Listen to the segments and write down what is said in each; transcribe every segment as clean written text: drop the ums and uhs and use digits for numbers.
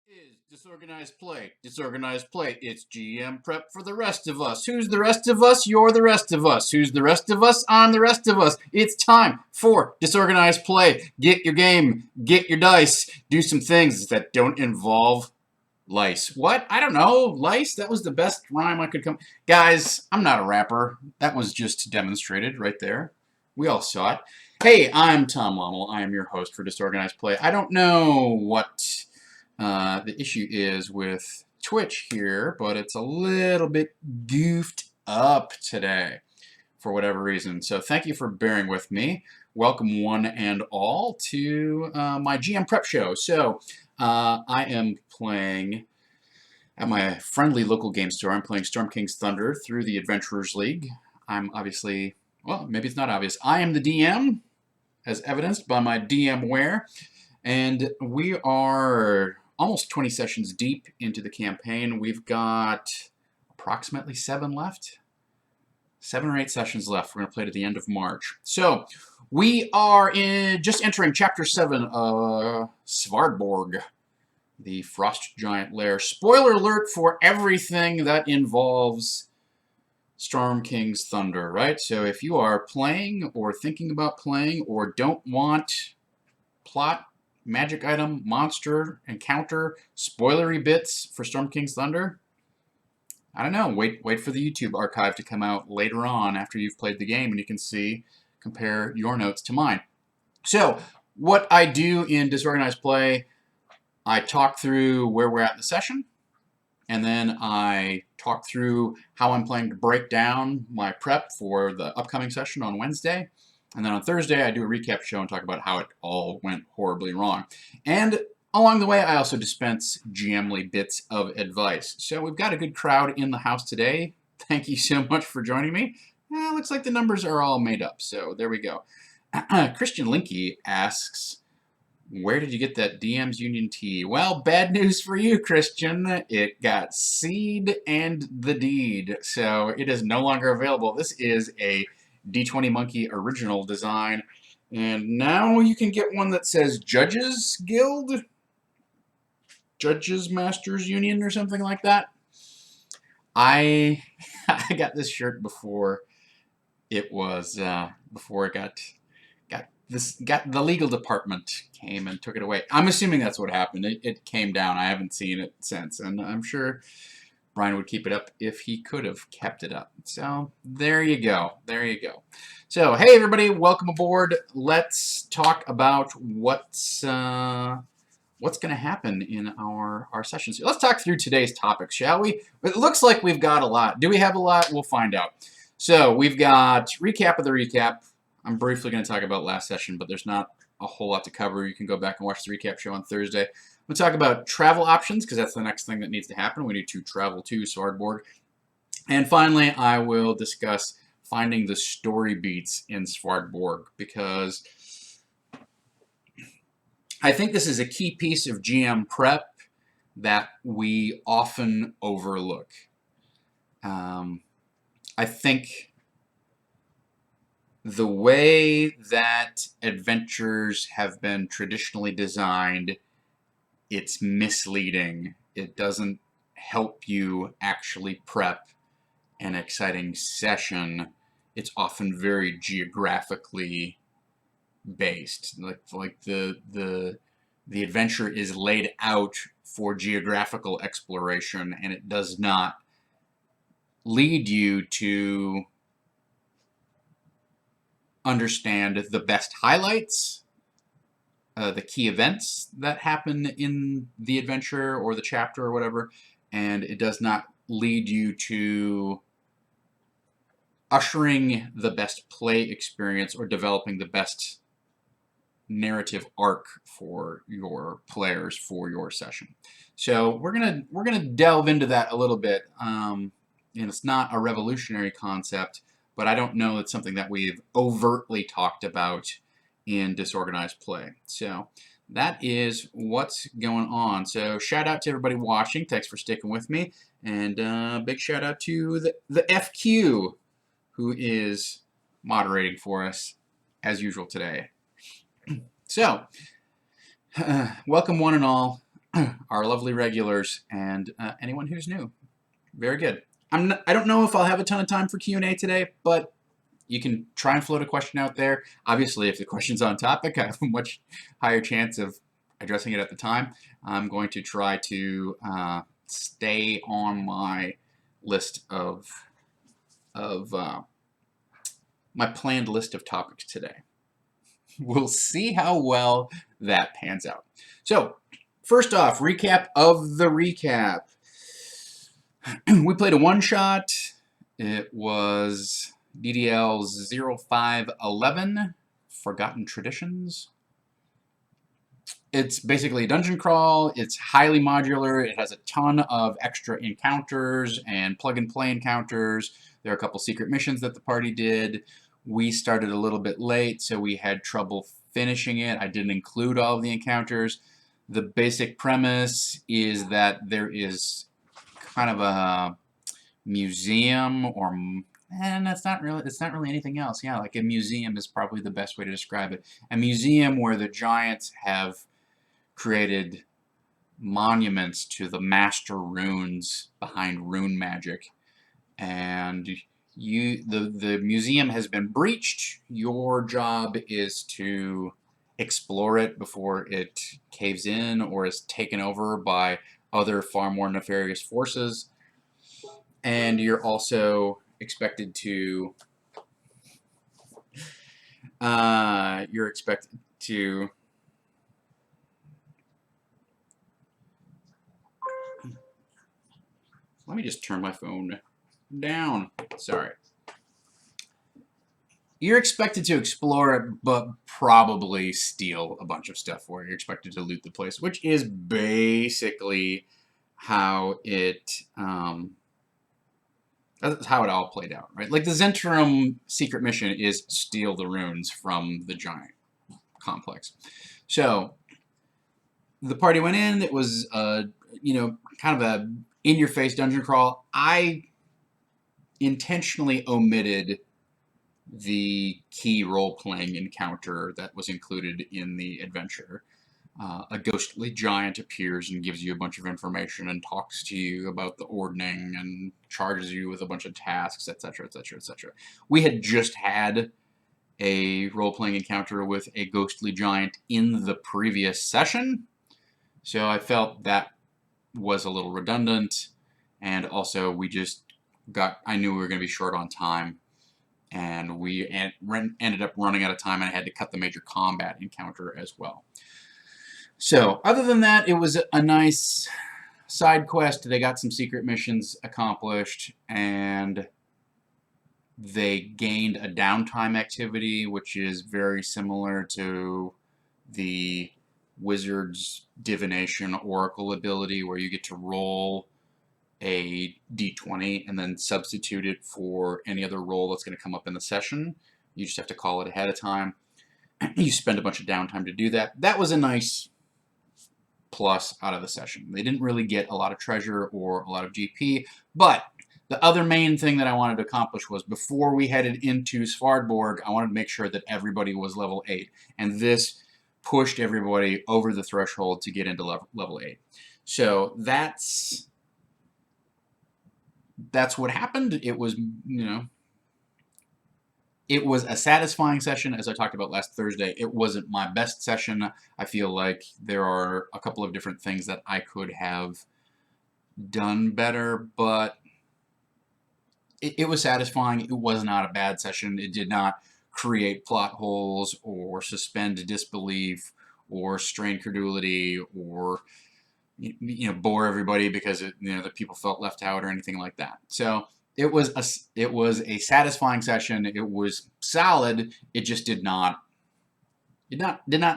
Is disorganized play. Disorganized play. It's GM prep for the rest of us. Who's the rest of us? You're the rest of us. Who's the rest of us? I'm the rest of us. It's time for disorganized play. Get your game, get your dice, do some things that don't involve lice. What? I don't know. Lice? That was the best rhyme I could come. Guys, I'm not a rapper. That was just demonstrated right there. We all saw it. Hey, I'm Tom Lommel. I am your host for Disorganized Play. I don't know what the issue is with Twitch here, but it's a little bit goofed up today for whatever reason. So thank you for bearing with me. Welcome one and all to my GM prep show. So I am playing at my friendly local game store. I'm playing Storm King's Thunder through the Adventurers League. I'm obviously, well, maybe it's not obvious. I am the DM, as evidenced by my DM wear. And we are almost 20 sessions deep into the campaign. We've got approximately 7 left. 7 or 8 sessions left. We're going to play to the end of March. So we are just entering Chapter 7 of Svartborg, the Frost Giant Lair. Spoiler alert for everything that involves Storm King's Thunder, right? So if you are playing or thinking about playing or don't want plot, magic item, monster, encounter, spoilery bits for Storm King's Thunder, I don't know. Wait for the YouTube archive to come out later on after you've played the game and you can compare your notes to mine. So what I do in Disorganized Play, I talk through where we're at in the session, and then I talk through how I'm planning to break down my prep for the upcoming session on Wednesday. And then on Thursday, I do a recap show and talk about how it all went horribly wrong. And along the way, I also dispense GM-ly bits of advice. So we've got a good crowd in the house today. Thank you so much for joining me. Looks like the numbers are all made up, so there we go. Christian Linky asks, where did you get that DM's Union tee? Well, bad news for you, Christian. It got seed and the deed, so it is no longer available. This is a D20 Monkey original design, and now you can get one that says Judges Guild, Judges Masters Union, or something like that. I got this shirt before it was before it got the legal department came and took it away. I'm assuming that's what happened. It came down. I haven't seen it since, and I'm sure Brian would keep it up if he could have kept it up. So there you go. There you go. So hey everybody, welcome aboard. Let's talk about what's going to happen in our sessions. Let's talk through today's topics, shall we? It looks like we've got a lot. Do we have a lot? We'll find out. So we've got recap of the recap. I'm briefly going to talk about last session, but there's not a whole lot to cover. You can go back and watch the recap show on Thursday. We'll talk about travel options, because that's the next thing that needs to happen. We need to travel to Svartborg. And finally, I will discuss finding the story beats in Svartborg, because I think this is a key piece of GM prep that we often overlook. I think the way that adventures have been traditionally designed, it's misleading. It doesn't help you actually prep an exciting session. It's often very geographically based. Like the adventure is laid out for geographical exploration, and it does not lead you to understand the best highlights, the key events that happen in the adventure or the chapter or whatever, and it does not lead you to ushering the best play experience or developing the best narrative arc for your players for your session. So we're gonna delve into that a little bit, and it's not a revolutionary concept, but I don't know it's something that we've overtly talked about in Disorganized Play. So that is what's going on. So shout out to everybody watching. Thanks for sticking with me. And big shout out to the FQ, who is moderating for us as usual today. So welcome one and all. our lovely regulars, and anyone who's new. Very good. I don't know if I'll have a ton of time for Q&A today, but you can try and float a question out there. Obviously, if the question's on topic, I have a much higher chance of addressing it at the time. I'm going to try to stay on my list of my planned list of topics today. We'll see how well that pans out. So, first off, recap of the recap. We played a one-shot. It was DDL 0511, Forgotten Traditions. It's basically a dungeon crawl. It's highly modular. It has a ton of extra encounters and plug-and-play encounters. There are a couple secret missions that the party did. We started a little bit late, so we had trouble finishing it. I didn't include all of the encounters. The basic premise is that there is kind of a museum, and it's not really anything else. Yeah, like a museum is probably the best way to describe it. A museum where the giants have created monuments to the master runes behind rune magic, and the museum has been breached. Your job is to explore it before it caves in or is taken over by other far more nefarious forces. And you're also expected to let me just turn my phone down. Sorry. You're expected to explore it, but probably steal a bunch of stuff for it. You're expected to loot the place, which is basically how it that's how it all played out, right? Like the Zentrum secret mission is steal the runes from the giant complex. So the party went in. It was kind of a in-your-face dungeon crawl. I intentionally omitted the key role-playing encounter that was included in the adventure. A ghostly giant appears and gives you a bunch of information and talks to you about the ordning and charges you with a bunch of tasks, etc., etc., etc. We had just had a role-playing encounter with a ghostly giant in the previous session, so I felt that was a little redundant, and also I knew we were going to be short on time, and we ended up running out of time, and I had to cut the major combat encounter as well. So, other than that, it was a nice side quest. They got some secret missions accomplished, and they gained a downtime activity, which is very similar to the Wizard's Divination Oracle ability, where you get to roll a d20 and then substitute it for any other roll that's going to come up in the session. You just have to call it ahead of time. You spend a bunch of downtime to do that. That was a nice plus out of the session. They didn't really get a lot of treasure or a lot of GP, but the other main thing that I wanted to accomplish was before we headed into Svardborg, I wanted to make sure that everybody was level 8, and this pushed everybody over the threshold to get into level 8. So that's what happened. It was, it was a satisfying session, as I talked about last Thursday. It wasn't my best session. I feel like there are a couple of different things that I could have done better, but it was satisfying. It was not a bad session. It did not create plot holes or suspend disbelief or strain credulity or bore everybody because the people felt left out or anything like that. So it was a satisfying session. It was solid. It just did not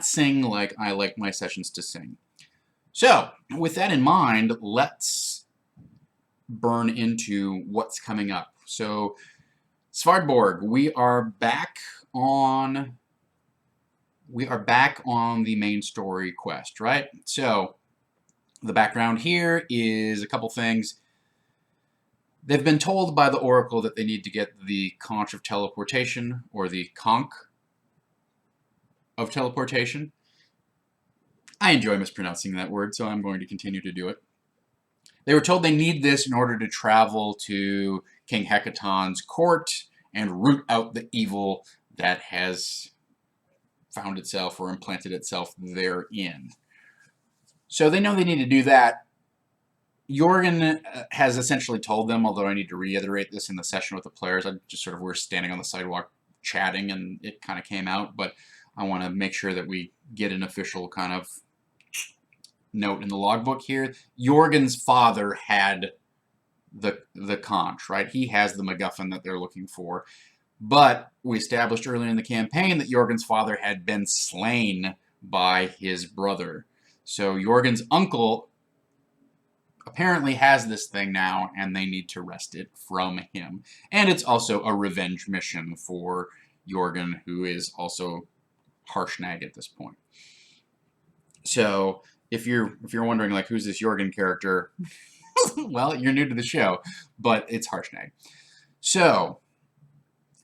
sing like I like my sessions to sing. So with that in mind, let's burn into what's coming up. So Svardborg, we are back on the main story quest, right? So the background here is a couple things. They've been told by the Oracle that they need to get the Conch of Teleportation, or the Conch of Teleportation. I enjoy mispronouncing that word, so I'm going to continue to do it. They were told they need this in order to travel to King Hecaton's court and root out the evil that has found itself or implanted itself therein. So they know they need to do that. Jorgen has essentially told them, although I need to reiterate this in the session with the players, I just sort of were standing on the sidewalk chatting and it kind of came out, but I want to make sure that we get an official kind of note in the logbook here. Jorgen's father had the conch, right? He has the MacGuffin that they're looking for. But we established earlier in the campaign that Jorgen's father had been slain by his brother. So Jorgen's uncle apparently has this thing now, and they need to wrest it from him. And it's also a revenge mission for Jorgen, who is also Harshnag at this point. So if you're wondering, like, who's this Jorgen character? Well, you're new to the show, but it's Harshnag. So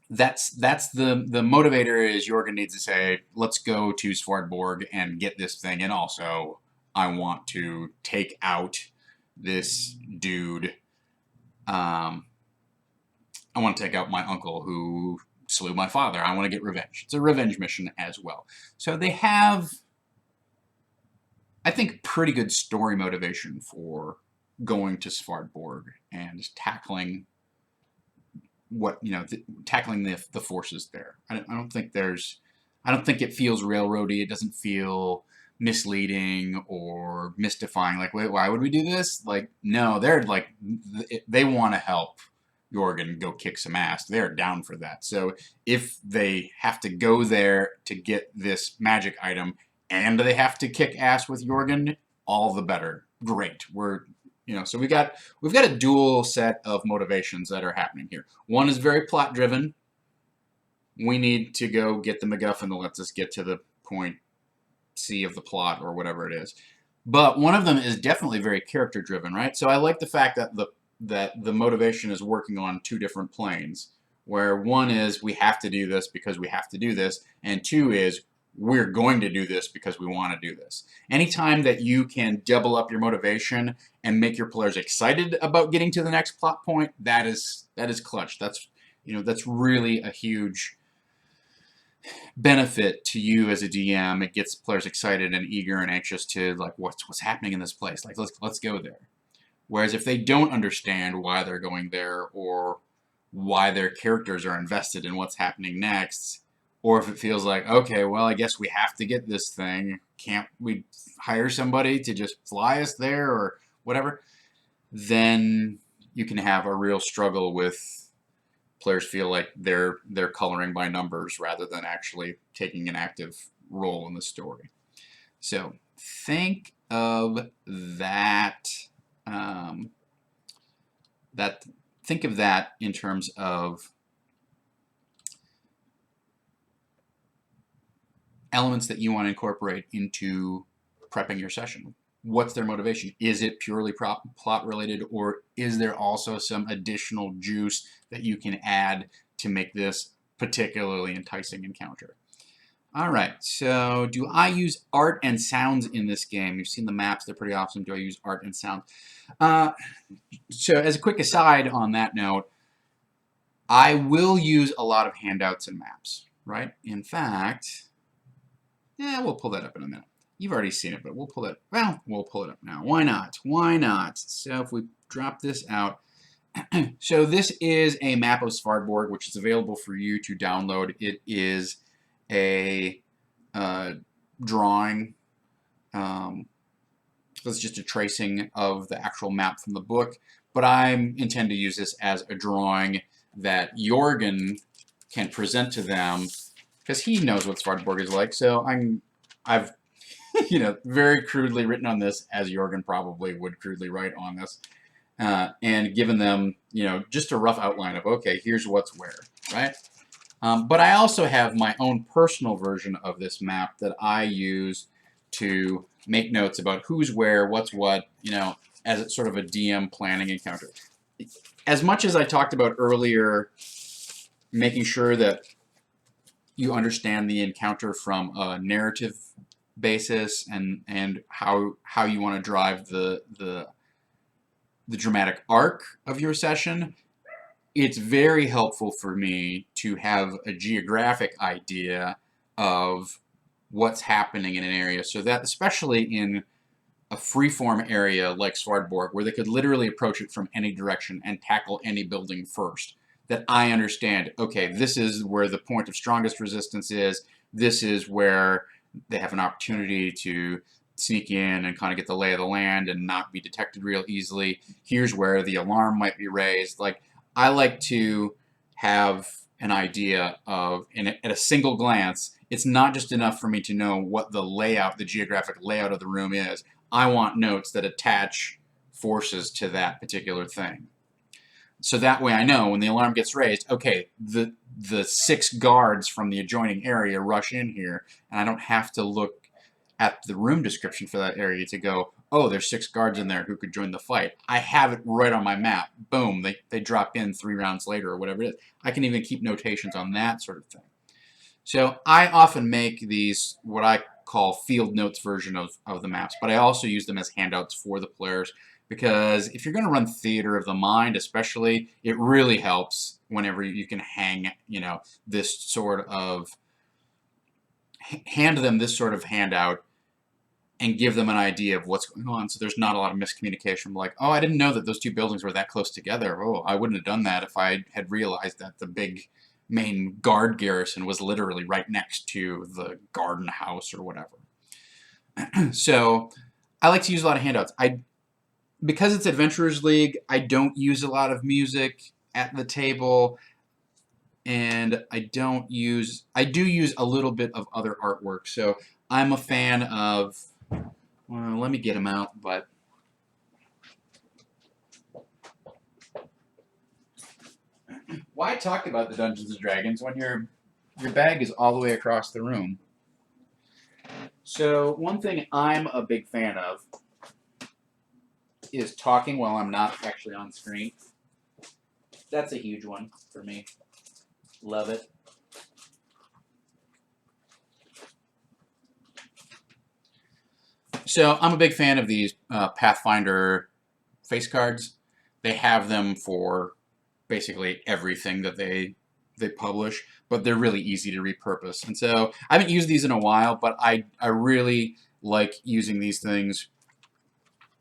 that's the motivator is Jorgen needs to say, let's go to Svartborg and get this thing, and also I want to take out this dude. I want to take out my uncle who slew my father. I want to get revenge. It's a revenge mission as well. So they have, I think, pretty good story motivation for going to Svartborg and tackling what, tackling the forces there. I don't think it feels railroady. It doesn't feel misleading or mystifying. Like, wait, why would we do this? Like, no, they're like, they want to help Jorgen go kick some ass. They're down for that. So if they have to go there to get this magic item and they have to kick ass with Jorgen, all the better. Great. So we've got a dual set of motivations that are happening here. One is very plot driven. We need to go get the MacGuffin that lets us get to the point C of the plot or whatever it is. But one of them is definitely very character driven, right? So I like the fact that the motivation is working on two different planes, where one is we have to do this because we have to do this, and two is we're going to do this because we want to do this. Anytime that you can double up your motivation and make your players excited about getting to the next plot point, that is clutch. That's really a huge benefit to you as a DM. It gets players excited and eager and anxious to, like, what's happening in this place? Like, let's go there. Whereas if they don't understand why they're going there or why their characters are invested in what's happening next, or if it feels like, okay, well, I guess we have to get this thing, can't we hire somebody to just fly us there or whatever, then you can have a real struggle with players feel like they're coloring by numbers rather than actually taking an active role in the story. So think of that. Think of that in terms of elements that you want to incorporate into prepping your session. What's their motivation? Is it purely plot related, or is there also some additional juice that you can add to make this particularly enticing encounter? All right, so do I use art and sounds in this game? You've seen the maps, they're pretty awesome. Do I use art and sound? So as a quick aside on that note, I will use a lot of handouts and maps, right? In fact, we'll pull that up in a minute. You've already seen it, but we'll pull it up now. Why not? Why not? So if we drop this out, so this is a map of Svartborg, which is available for you to download. It is a drawing. It's just a tracing of the actual map from the book, but I intend to use this as a drawing that Jorgen can present to them because he knows what Svartborg is like. So I've very crudely written on this, as Jorgen probably would crudely write on this, and given them just a rough outline of, okay, here's what's where, right? But I also have my own personal version of this map that I use to make notes about who's where, what's what, as it's sort of a DM planning encounter. As much as I talked about earlier, making sure that you understand the encounter from a narrative basis and how you want to drive the dramatic arc of your session, it's very helpful for me to have a geographic idea of what's happening in an area, so that especially in a freeform area like Svartborg, where they could literally approach it from any direction and tackle any building first, that I understand, okay, this is where the point of strongest resistance is, this is where they have an opportunity to sneak in and kind of get the lay of the land and not be detected real easily. Here's where the alarm might be raised. Like, I like to have an idea of, at a single glance, it's not just enough for me to know what the layout, the geographic layout of the room is. I want notes that attach forces to that particular thing. So that way I know when the alarm gets raised, okay, the 6 guards from the adjoining area rush in here, and I don't have to look at the room description for that area to go, oh, there's 6 guards in there who could join the fight. I have it right on my map. Boom, they drop in 3 rounds later or whatever it is. I can even keep notations on that sort of thing. So I often make these what I call field notes version of the maps, but I also use them as handouts for the players, because if you're going to run theater of the mind especially, it really helps whenever you can hang, this sort of, hand them this sort of handout and give them an idea of what's going on, so there's not a lot of miscommunication, like, oh, I didn't know that those 2 buildings were that close together. Oh, I wouldn't have done that if I had realized that the big main guard garrison was literally right next to the garden house or whatever. So I like to use a lot of handouts. Because it's Adventurers League, I don't use a lot of music at the table, and I do use a little bit of other artwork. So I'm a fan of, well, let me get them out, but why talk about the Dungeons and Dragons when your bag is all the way across the room? So one thing I'm a big fan of is talking while I'm not actually on screen. That's a huge one for me. Love it. So I'm a big fan of these Pathfinder face cards. They have them for basically everything that they publish, but they're really easy to repurpose. And so I haven't used these in a while, but I really like using these things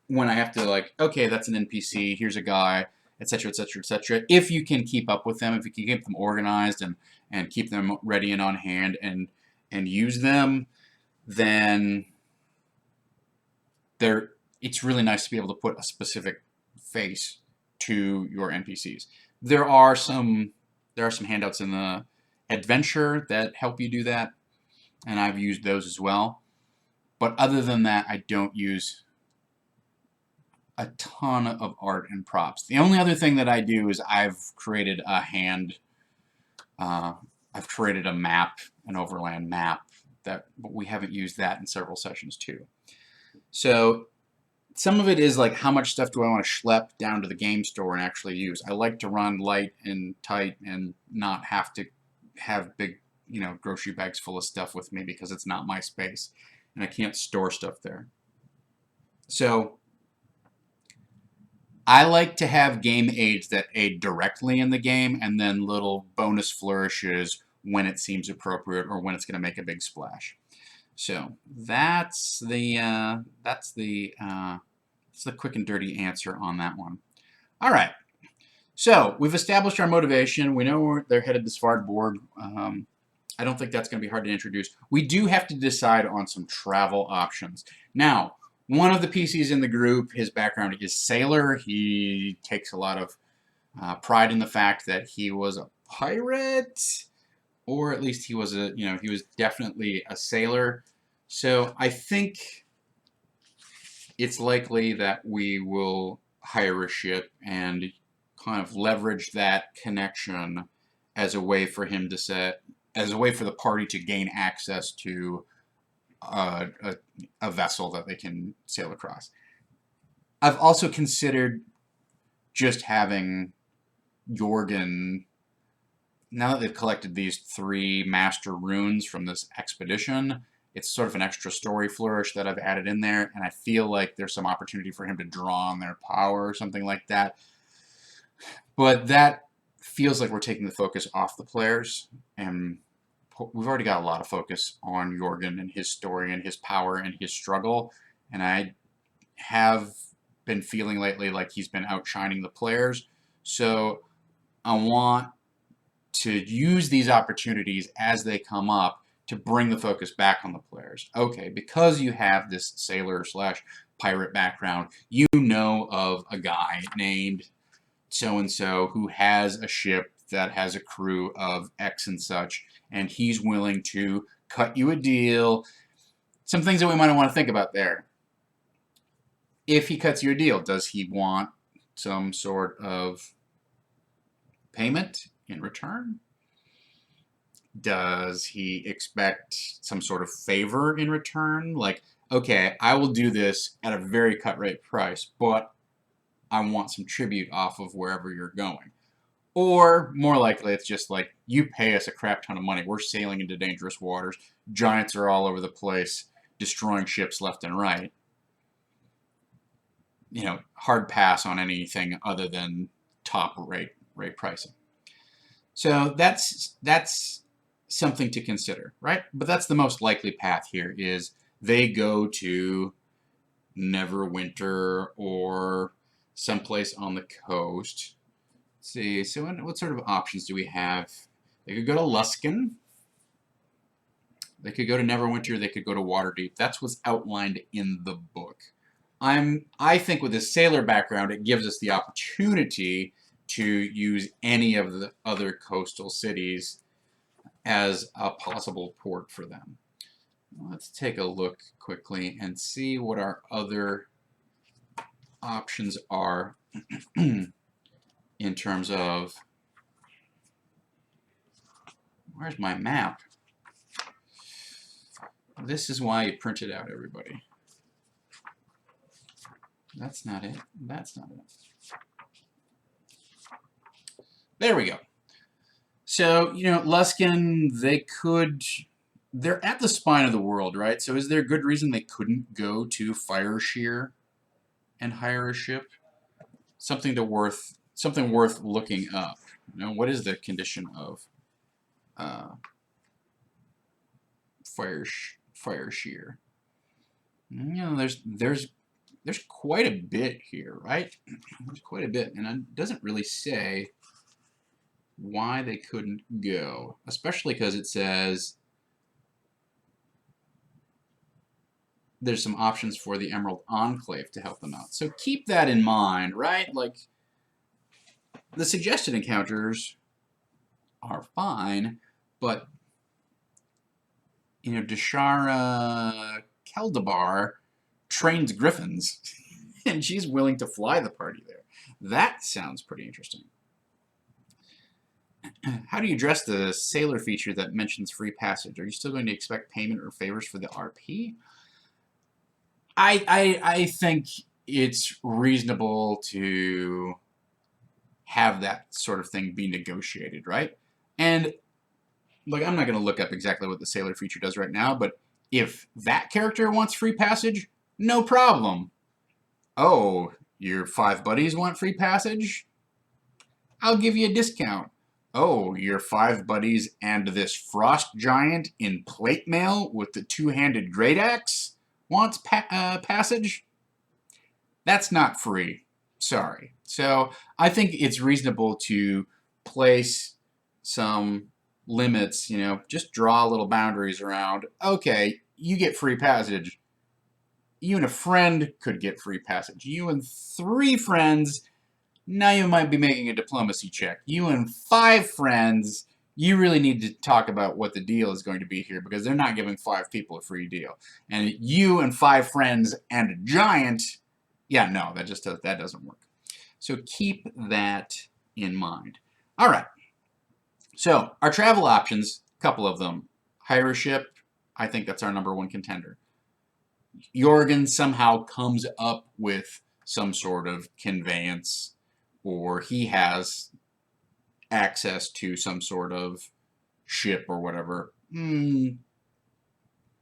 when I have to, like, okay, that's an NPC, here's a guy, etc., etc., etc. If you can keep up with them, if you can keep them organized and keep them ready and on hand and use them, then it's really nice to be able to put a specific face to your NPCs. There are some handouts in the adventure that help you do that, and I've used those as well. But other than that, I don't use a ton of art and props. The only other thing that I do is I've created a map, an overland map, but we haven't used that in several sessions too. So some of it is like, how much stuff do I want to schlep down to the game store and actually use? I like to run light and tight and not have to have big, grocery bags full of stuff with me, because it's not my space and I can't store stuff there. So I like to have game aids that aid directly in the game, and then little bonus flourishes when it seems appropriate or when it's going to make a big splash. So that's the quick and dirty answer on that one. All right. So we've established our motivation. We know they're headed to Svartborg. I don't think that's going to be hard to introduce. We do have to decide on some travel options. Now, one of the PCs in the group, his background is sailor. He takes a lot of pride in the fact that he was a pirate, or at least he was he was definitely a sailor. So I think it's likely that we will hire a ship and kind of leverage that connection as a way for him to as a way for the party to gain access to a vessel that they can sail across. I've also considered just having Jorgen, now that they've collected these 3 master runes from this expedition, It's sort of an extra story flourish that I've added in there, and I feel like there's some opportunity for him to draw on their power or something like that. But that feels like we're taking the focus off the players, and we've already got a lot of focus on Jorgen and his story and his power and his struggle, and I have been feeling lately like he's been outshining the players. So I want to use these opportunities as they come up to bring the focus back on the players. Okay, because you have this sailor slash pirate background, you know of a guy named so-and-so who has a ship that has a crew of X and such, and he's willing to cut you a deal. Some things that we might want to think about there. If he cuts you a deal, does he want some sort of payment in return? Does he expect some sort of favor in return? Like, okay, I will do this at a very cut rate price, but I want some tribute off of wherever you're going. Or, more likely, it's just like, you pay us a crap ton of money. We're sailing into dangerous waters. Giants are all over the place, destroying ships left and right. You know, hard pass on anything other than top rate pricing. So that's something to consider, right? But that's the most likely path here is they go to Neverwinter or someplace on the coast. Let's see, so what sort of options do we have? They could go to Luskan. They could go to Neverwinter. They could go to Waterdeep. That's what's outlined in the book. I think with this sailor background, it gives us the opportunity to use any of the other coastal cities as a possible port for them. Let's take a look quickly and see what our other options are in terms of, where's my map? This is why you print it out, everybody. That's not it. That's not it. There we go. So, you know, Luskan, they're at the spine of the world, right? So is there a good reason they couldn't go to Fireshear and hire a ship? Something worth looking up. You know, what is the condition of Fireshear? You know, there's quite a bit here, right? There's quite a bit, and it doesn't really say why they couldn't go, especially because it says there's some options for the Emerald Enclave to help them out. So keep that in mind, right? Like, the suggested encounters are fine, but, you know, Deshara Keldabar trains griffins, and she's willing to fly the party there. That sounds pretty interesting. How do you address the sailor feature that mentions free passage? Are you still going to expect payment or favors for the RP? I think it's reasonable to have that sort of thing be negotiated, right? And, like, I'm not going to look up exactly what the sailor feature does right now, but if that character wants free passage, no problem. Oh, your 5 buddies want free passage? I'll give you a discount. Oh, your 5 buddies and this frost giant in plate mail with the 2-handed great axe wants passage? That's not free. Sorry. So I think it's reasonable to place some limits, you know, just draw little boundaries around, okay, you get free passage. You and a friend could get free passage. You and 3 friends, now you might be making a diplomacy check. You and 5 friends, you really need to talk about what the deal is going to be here because they're not giving 5 people a free deal. And you and 5 friends and a giant, yeah, no, that doesn't work. So keep that in mind. All right. So our travel options, a couple of them. Hire a ship, I think that's our #1 contender. Jorgen somehow comes up with some sort of conveyance, or he has access to some sort of ship or whatever.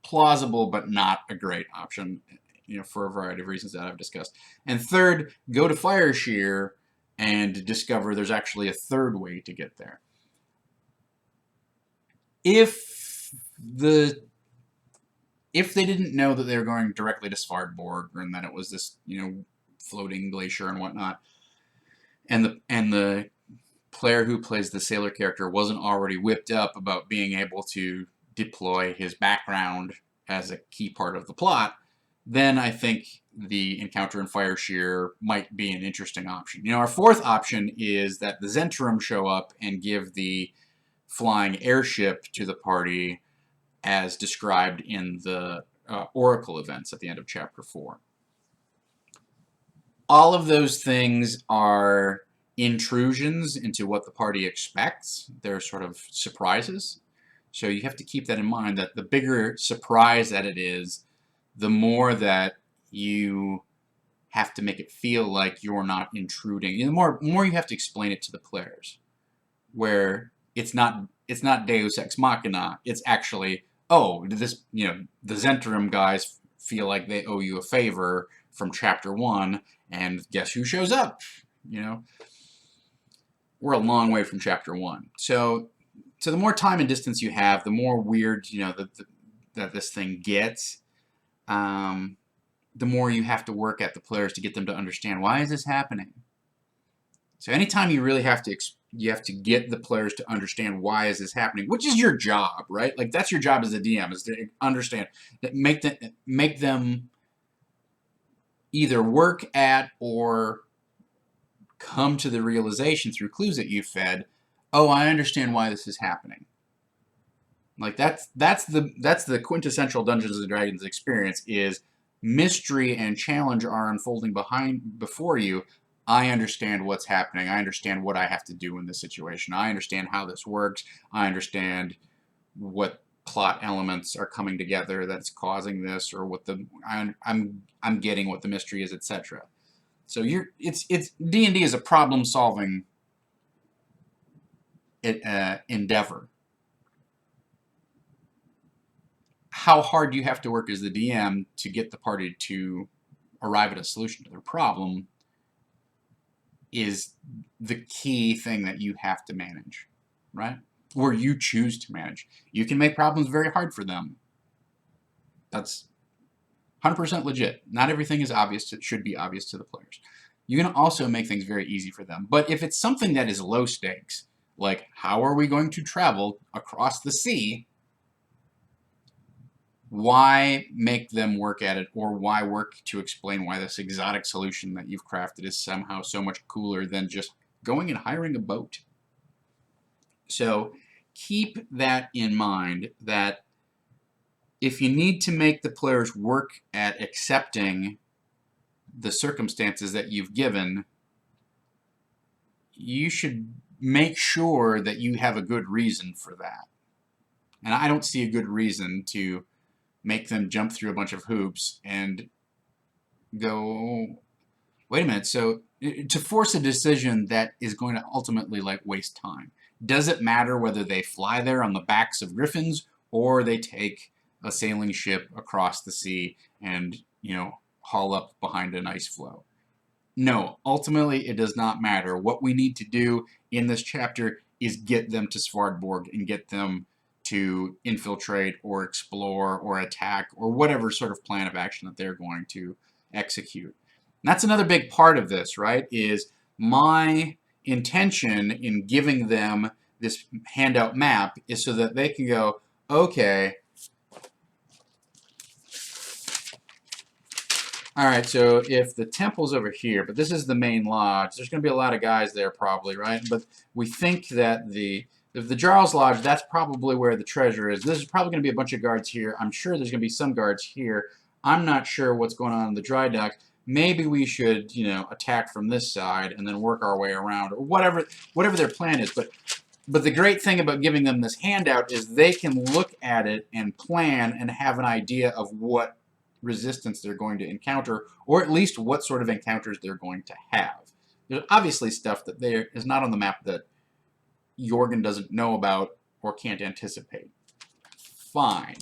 plausible but not a great option, you know, for a variety of reasons that I've discussed. And third, go to Fire Shear and discover there's actually a third way to get there. If they didn't know that they were going directly to Svartborg and that it was this, you know, floating glacier and whatnot, and the player who plays the sailor character wasn't already whipped up about being able to deploy his background as a key part of the plot, then I think the encounter in Fire Shear might be an interesting option. You know, our fourth option is that the Zentrum show up and give the flying airship to the party as described in the Oracle events at the end of Chapter 4. All of those things are intrusions into what the party expects. They're sort of surprises. So you have to keep that in mind, that the bigger surprise that it is, the more that you have to make it feel like you're not intruding. The more you have to explain it to the players, where it's not Deus Ex Machina. It's actually, oh, this, you know, the Zentrum guys feel like they owe you a favor from Chapter 1, and guess who shows up? You know, we're a long way from Chapter 1. So the more time and distance you have, the more weird, you know, that this thing gets. The more you have to work at the players to get them to understand, why is this happening? So anytime you really have to get the players to understand why is this happening, which is your job, right? Like, that's your job as a DM, is to understand, that make them either work at or come to the realization through clues that you fed, oh, I understand why this is happening. Like, that's the quintessential Dungeons and Dragons experience, is mystery and challenge are unfolding before you. I understand what's happening. I understand what I have to do in this situation. I understand how this works. I understand what plot elements are coming together that's causing this, or what I'm getting what the mystery is, etc. So it's D&D is a problem-solving endeavor. How hard you have to work as the DM to get the party to arrive at a solution to their problem is the key thing that you have to manage, right? Or you choose to manage. You can make problems very hard for them. That's 100% legit. Not everything is obvious. It should be obvious to the players. You can also make things very easy for them. But if it's something that is low stakes, like how are we going to travel across the sea, why make them work at it, or why work to explain why this exotic solution that you've crafted is somehow so much cooler than just going and hiring a boat? So keep that in mind, that if you need to make the players work at accepting the circumstances that you've given, you should make sure that you have a good reason for that. And I don't see a good reason to make them jump through a bunch of hoops and go, wait a minute, so to force a decision that is going to ultimately, like, waste time. Does it matter whether they fly there on the backs of griffins or they take a sailing ship across the sea and, you know, haul up behind an ice floe? No, ultimately it does not matter. What we need to do in this chapter is get them to Svartborg and get them to infiltrate or explore or attack or whatever sort of plan of action that they're going to execute. And that's another big part of this, right? Is my intention in giving them this handout map is so that they can go, okay, all right, so if the temple's over here, but this is the main lodge, there's going to be a lot of guys there probably, right? But we think that if the Jarl's Lodge, that's probably where the treasure is. There's probably going to be a bunch of guards here. I'm sure there's going to be some guards here. I'm not sure what's going on in the dry dock. Maybe we should, you know, attack from this side and then work our way around, or whatever their plan is. But the great thing about giving them this handout is they can look at it and plan and have an idea of what resistance they're going to encounter, or at least what sort of encounters they're going to have. There's obviously stuff that there is not on the map that Jorgen doesn't know about or can't anticipate. Fine.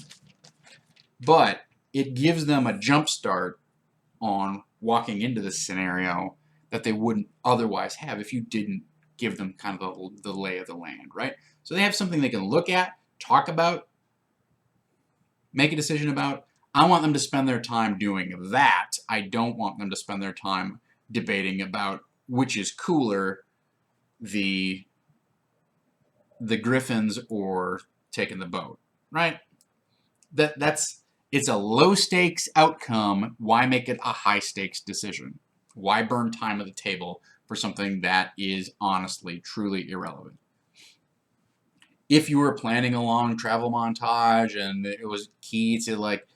but it gives them a jump start on walking into this scenario that they wouldn't otherwise have if you didn't give them kind of the lay of the land, right? So they have something they can look at, talk about, make a decision about. I want them to spend their time doing that. I don't want them to spend their time debating about which is cooler, the Griffins or taking the boat, right? It's a low stakes outcome. Why make it a high stakes decision? Why burn time at the table for something that is honestly, truly irrelevant? If you were planning a long travel montage and it was key to like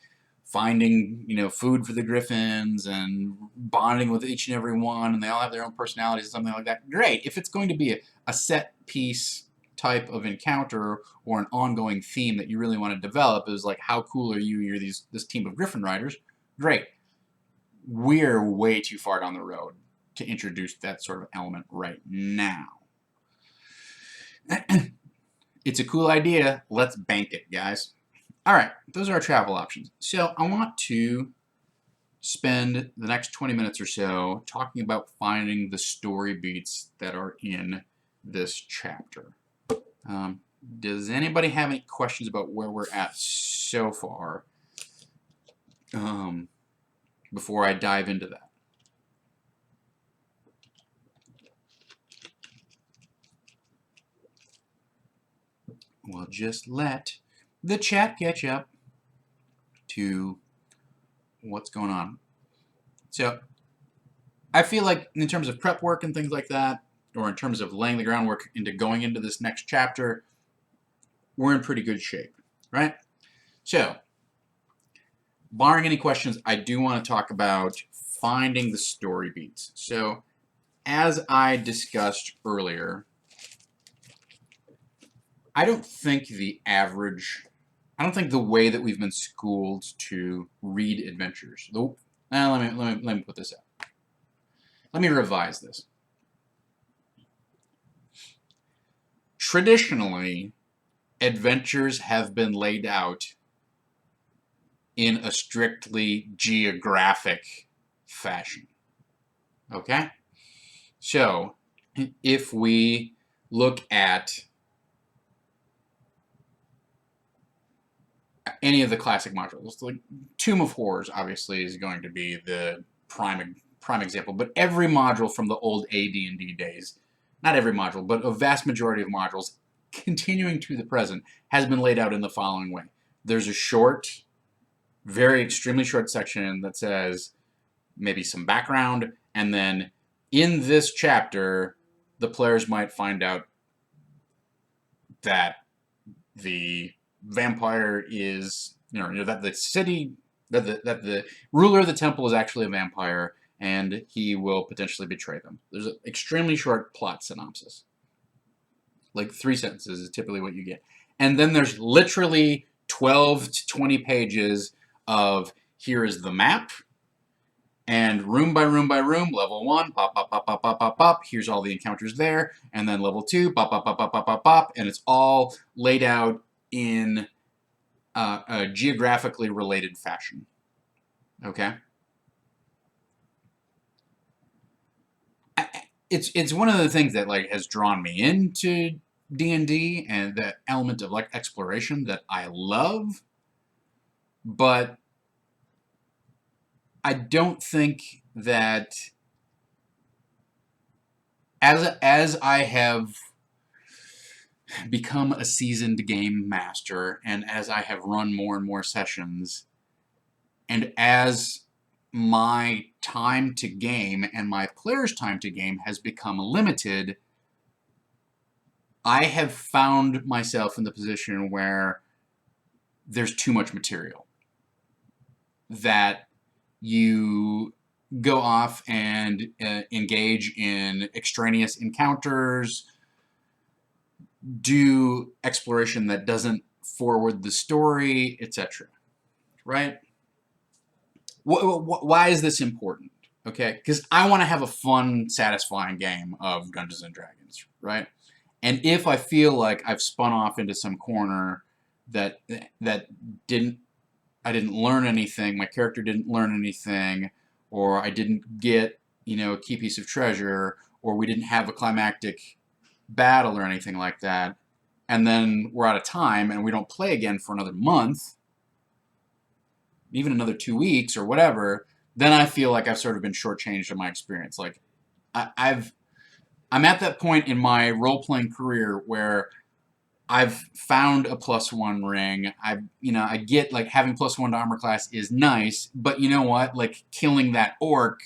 finding, food for the Griffins and bonding with each and every one, and they all have their own personalities and something like that, great. If it's going to be a set piece type of encounter or an ongoing theme that you really want to develop, is like, how cool are you? You're this team of Griffin riders. Great. We're way too far down the road to introduce that sort of element right now. It's a cool idea. Let's bank it, guys. All right, those are our travel options. So I want to spend the next 20 minutes or so talking about finding the story beats that are in this chapter. Does anybody have any questions about where we're at so far before I dive into that? We'll just let the chat catch up to what's going on. So I feel like in terms of prep work and things like that, or in terms of laying the groundwork into going into this next chapter, we're in pretty good shape, right? So, barring any questions, I do want to talk about finding the story beats. So, as I discussed earlier, I don't think the way that we've been schooled to read adventures. Let me put this out. Let me revise this. Traditionally, adventures have been laid out in a strictly geographic fashion. Okay? So, if we look at any of the classic modules, like Tomb of Horrors obviously is going to be the prime example, but every module from the old AD&D days, not every module, but a vast majority of modules continuing to the present has been laid out in the following way. There's a short, very extremely short section that says maybe some background, and then in this chapter, the players might find out that the vampire is, that the city, that the ruler of the temple is actually a vampire, and he will potentially betray them. There's an extremely short plot synopsis. Like 3 sentences is typically what you get. And then there's literally 12 to 20 pages of, here is the map, and room by room by room, level 1, pop, pop, pop, pop, pop, pop, pop, here's all the encounters there, and then level 2, pop, pop, pop, pop, pop, pop, pop, and it's all laid out in a geographically related fashion. Okay? It's one of the things that has drawn me into D&D and that element of exploration that I love, but I don't think that as I have become a seasoned game master and as I have run more and more sessions, and as my time to game and my players' time to game has become limited, I have found myself in the position where there's too much material. That you go off and engage in extraneous encounters, do exploration that doesn't forward the story, etc. Right? Why is this important? Okay, because I want to have a fun, satisfying game of Dungeons and Dragons, right? And if I feel like I've spun off into some corner that didn't I didn't learn anything, my character didn't learn anything, or I didn't get, a key piece of treasure, or we didn't have a climactic battle or anything like that, and then we're out of time and we don't play again for another month, even another 2 weeks or whatever, then I feel like I've sort of been shortchanged in my experience. Like, I'm at that point in my role-playing career where I've found a +1 ring. I get, like, having +1 to armor class is nice, but you know what? Like, killing that orc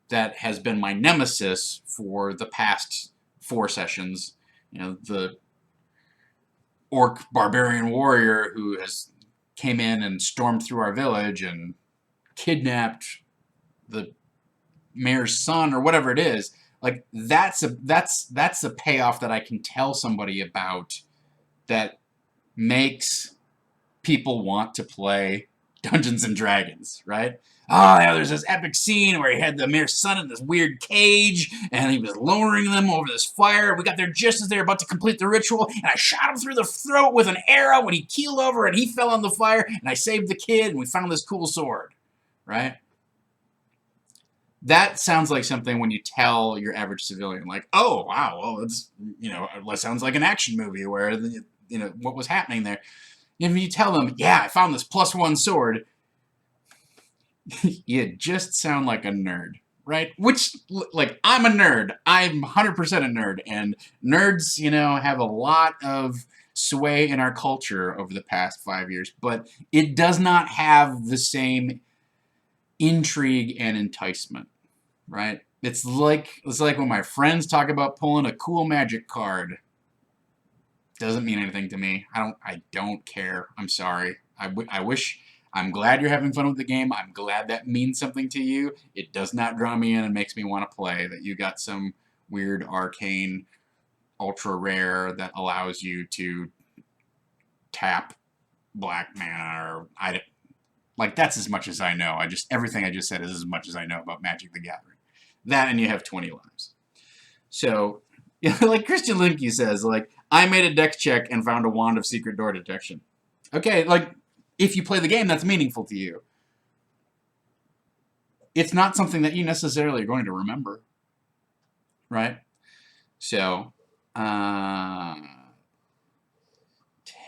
that has been my nemesis for the past 4 sessions, the orc barbarian warrior who has came in and stormed through our village and kidnapped the mayor's son or whatever it is. Like, that's a payoff that I can tell somebody about that makes people want to play Dungeons and Dragons, right? Oh, yeah, there's this epic scene where he had the mayor's son in this weird cage, and he was lowering them over this fire. We got there just as they were about to complete the ritual, and I shot him through the throat with an arrow when he keeled over, and he fell on the fire, and I saved the kid, and we found this cool sword, right? That sounds like something when you tell your average civilian, like, oh, wow, well, it's, it sounds like an action movie where, what was happening there. If you tell them, yeah, I found this +1 sword, you just sound like a nerd, right? Which, like, I'm a nerd. I'm 100% a nerd. And nerds, have a lot of sway in our culture over the past 5 years. But it does not have the same intrigue and enticement, right? It's like when my friends talk about pulling a cool magic card. Doesn't mean anything to me. I don't care. I'm sorry. I wish. I'm glad you're having fun with the game. I'm glad that means something to you. It does not draw me in and makes me want to play. That you got some weird arcane, ultra rare that allows you to tap black mana or like, that's as much as I know. Everything I just said is as much as I know about Magic the Gathering. That, and you have 20 lives. So, like Christian Limke says, like, I made a dex check and found a wand of secret door detection. Okay, like, if you play the game, that's meaningful to you. It's not something that you necessarily are going to remember, right? So,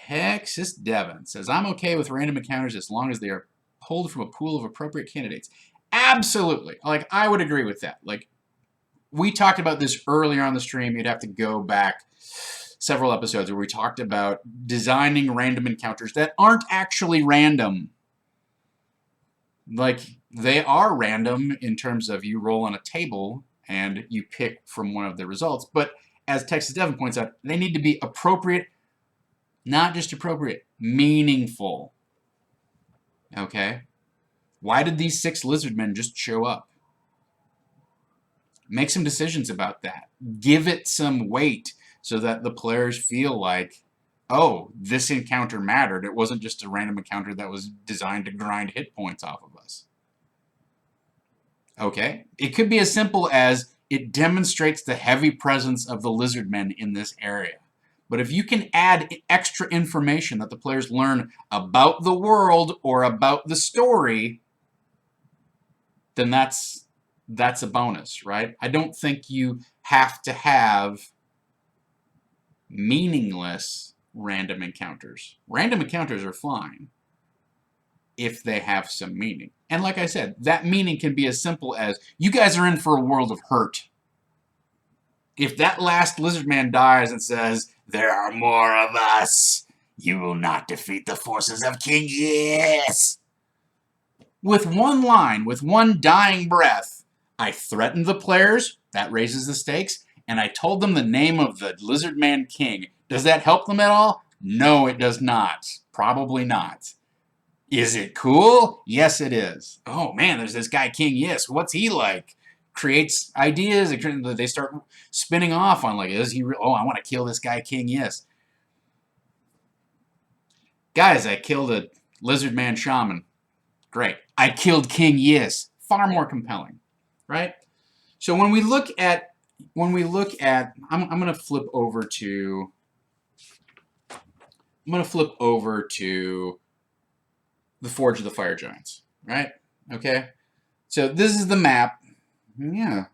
Texas Devon says, I'm okay with random encounters as long as they are pulled from a pool of appropriate candidates. Absolutely. Like, I would agree with that. Like, we talked about this earlier on the stream. You'd have to go back several episodes where we talked about designing random encounters that aren't actually random. Like, they are random in terms of you roll on a table and you pick from one of the results. But as Texas Devon points out, they need to be appropriate, not just appropriate, meaningful. Okay? Why did these 6 lizard men just show up? Make some decisions about that. Give it some weight so that the players feel like, oh, this encounter mattered. It wasn't just a random encounter that was designed to grind hit points off of us. Okay? It could be as simple as it demonstrates the heavy presence of the lizard men in this area. But if you can add extra information that the players learn about the world or about the story, then that's a bonus, right? I don't think you have to have meaningless random encounters. Random encounters are fine if they have some meaning. And like I said, that meaning can be as simple as, you guys are in for a world of hurt. If that last lizard man dies and says, there are more of us, you will not defeat the forces of King Yes. With one line, with one dying breath, I threatened the players, that raises the stakes, and I told them the name of the Lizard Man King. Does that help them at all? No, it does not. Probably not. Is it cool? Yes, it is. Oh man, there's this guy King Yes. What's he like? Creates ideas. They start spinning off on, like, is he oh, I want to kill this guy King Yes. Guys, I killed a Lizard Man Shaman. Great. I killed King Yes. Far more compelling, right? So when we look at, I'm going to flip over to the Forge of the Fire Giants, right? Okay, so this is the map. Yeah,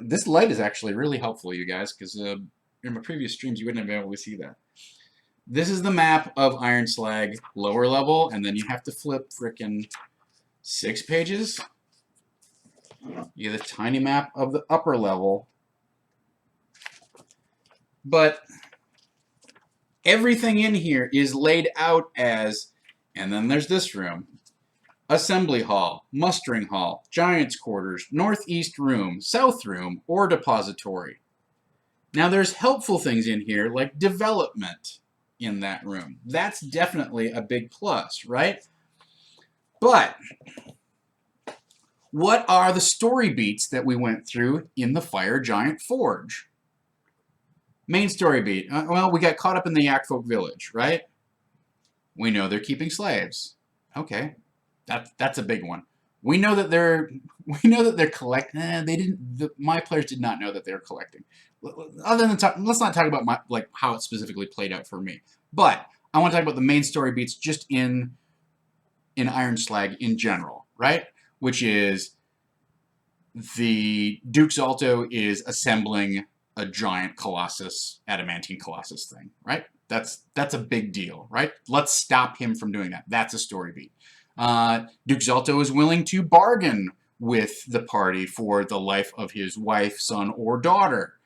this light is actually really helpful, you guys, because in my previous streams you wouldn't have been able to see that. This is the map of Iron Slag lower level, and then you have to flip frickin' 6 pages. You get a tiny map of the upper level. But everything in here is laid out as, and then there's this room, assembly hall, mustering hall, giant's quarters, northeast room, south room, ore depository. Now there's helpful things in here like development in that room. That's definitely a big plus, right? But what are the story beats that we went through in the Fire Giant Forge? Main story beat. Well, we got caught up in the Yak Folk village, right? We know they're keeping slaves. Okay, that's a big one. We know that they're collecting. They didn't. My players did not know that they were collecting. Other than let's not talk about how it specifically played out for me. But I want to talk about the main story beats just in Iron Slag in general, right? Which is the Duke Zalto is assembling a giant Colossus, adamantine Colossus thing, right? That's a big deal, right? Let's stop him from doing that. That's a story beat. Duke Zalto is willing to bargain with the party for the life of his wife, son, or daughter.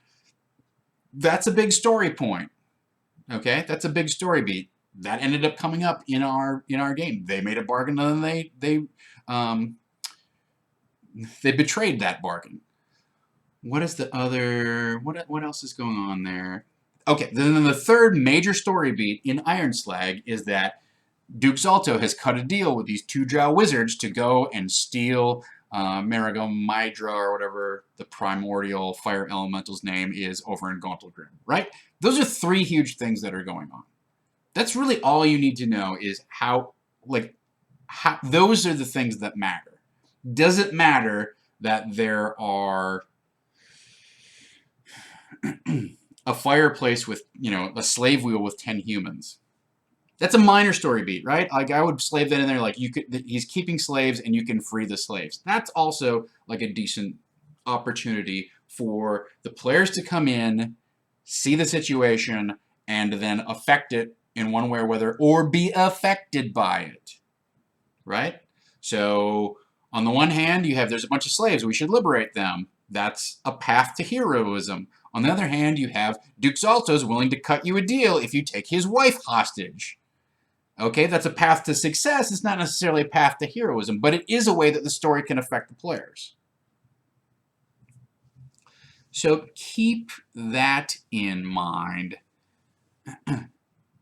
That's a big story point. Okay, that's a big story beat. That ended up coming up in our game. They made a bargain and then they betrayed that bargain. What is the other? What else is going on there? Okay, then the third major story beat in Iron Slag is that Duke Zalto has cut a deal with these 2 Drow wizards to go and steal Marigomydra or whatever the primordial fire elemental's name is over in Gauntlgrim, right? Those are 3 huge things that are going on. That's really all you need to know is how those are the things that matter. Does it matter that there are a fireplace with, a slave wheel with 10 humans? That's a minor story beat, right? Like I would slave that in there. Like he's keeping slaves, and you can free the slaves. That's also like a decent opportunity for the players to come in, see the situation, and then affect it in one way or another, or be affected by it, right? So on the one hand, there's a bunch of slaves. We should liberate them. That's a path to heroism. On the other hand, you have Duke Zalto's willing to cut you a deal if you take his wife hostage. Okay, that's a path to success. It's not necessarily a path to heroism, but it is a way that the story can affect the players. So keep that in mind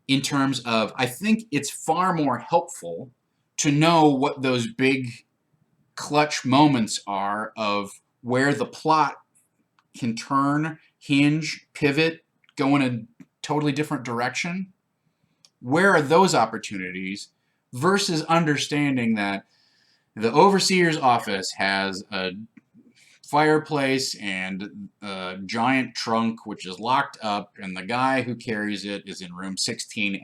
in terms of, I think it's far more helpful to know what those big clutch moments are of where the plot can turn, hinge, pivot, go in a totally different direction. Where are those opportunities versus understanding that the overseer's office has a fireplace and a giant trunk which is locked up, and the guy who carries it is in room 16A.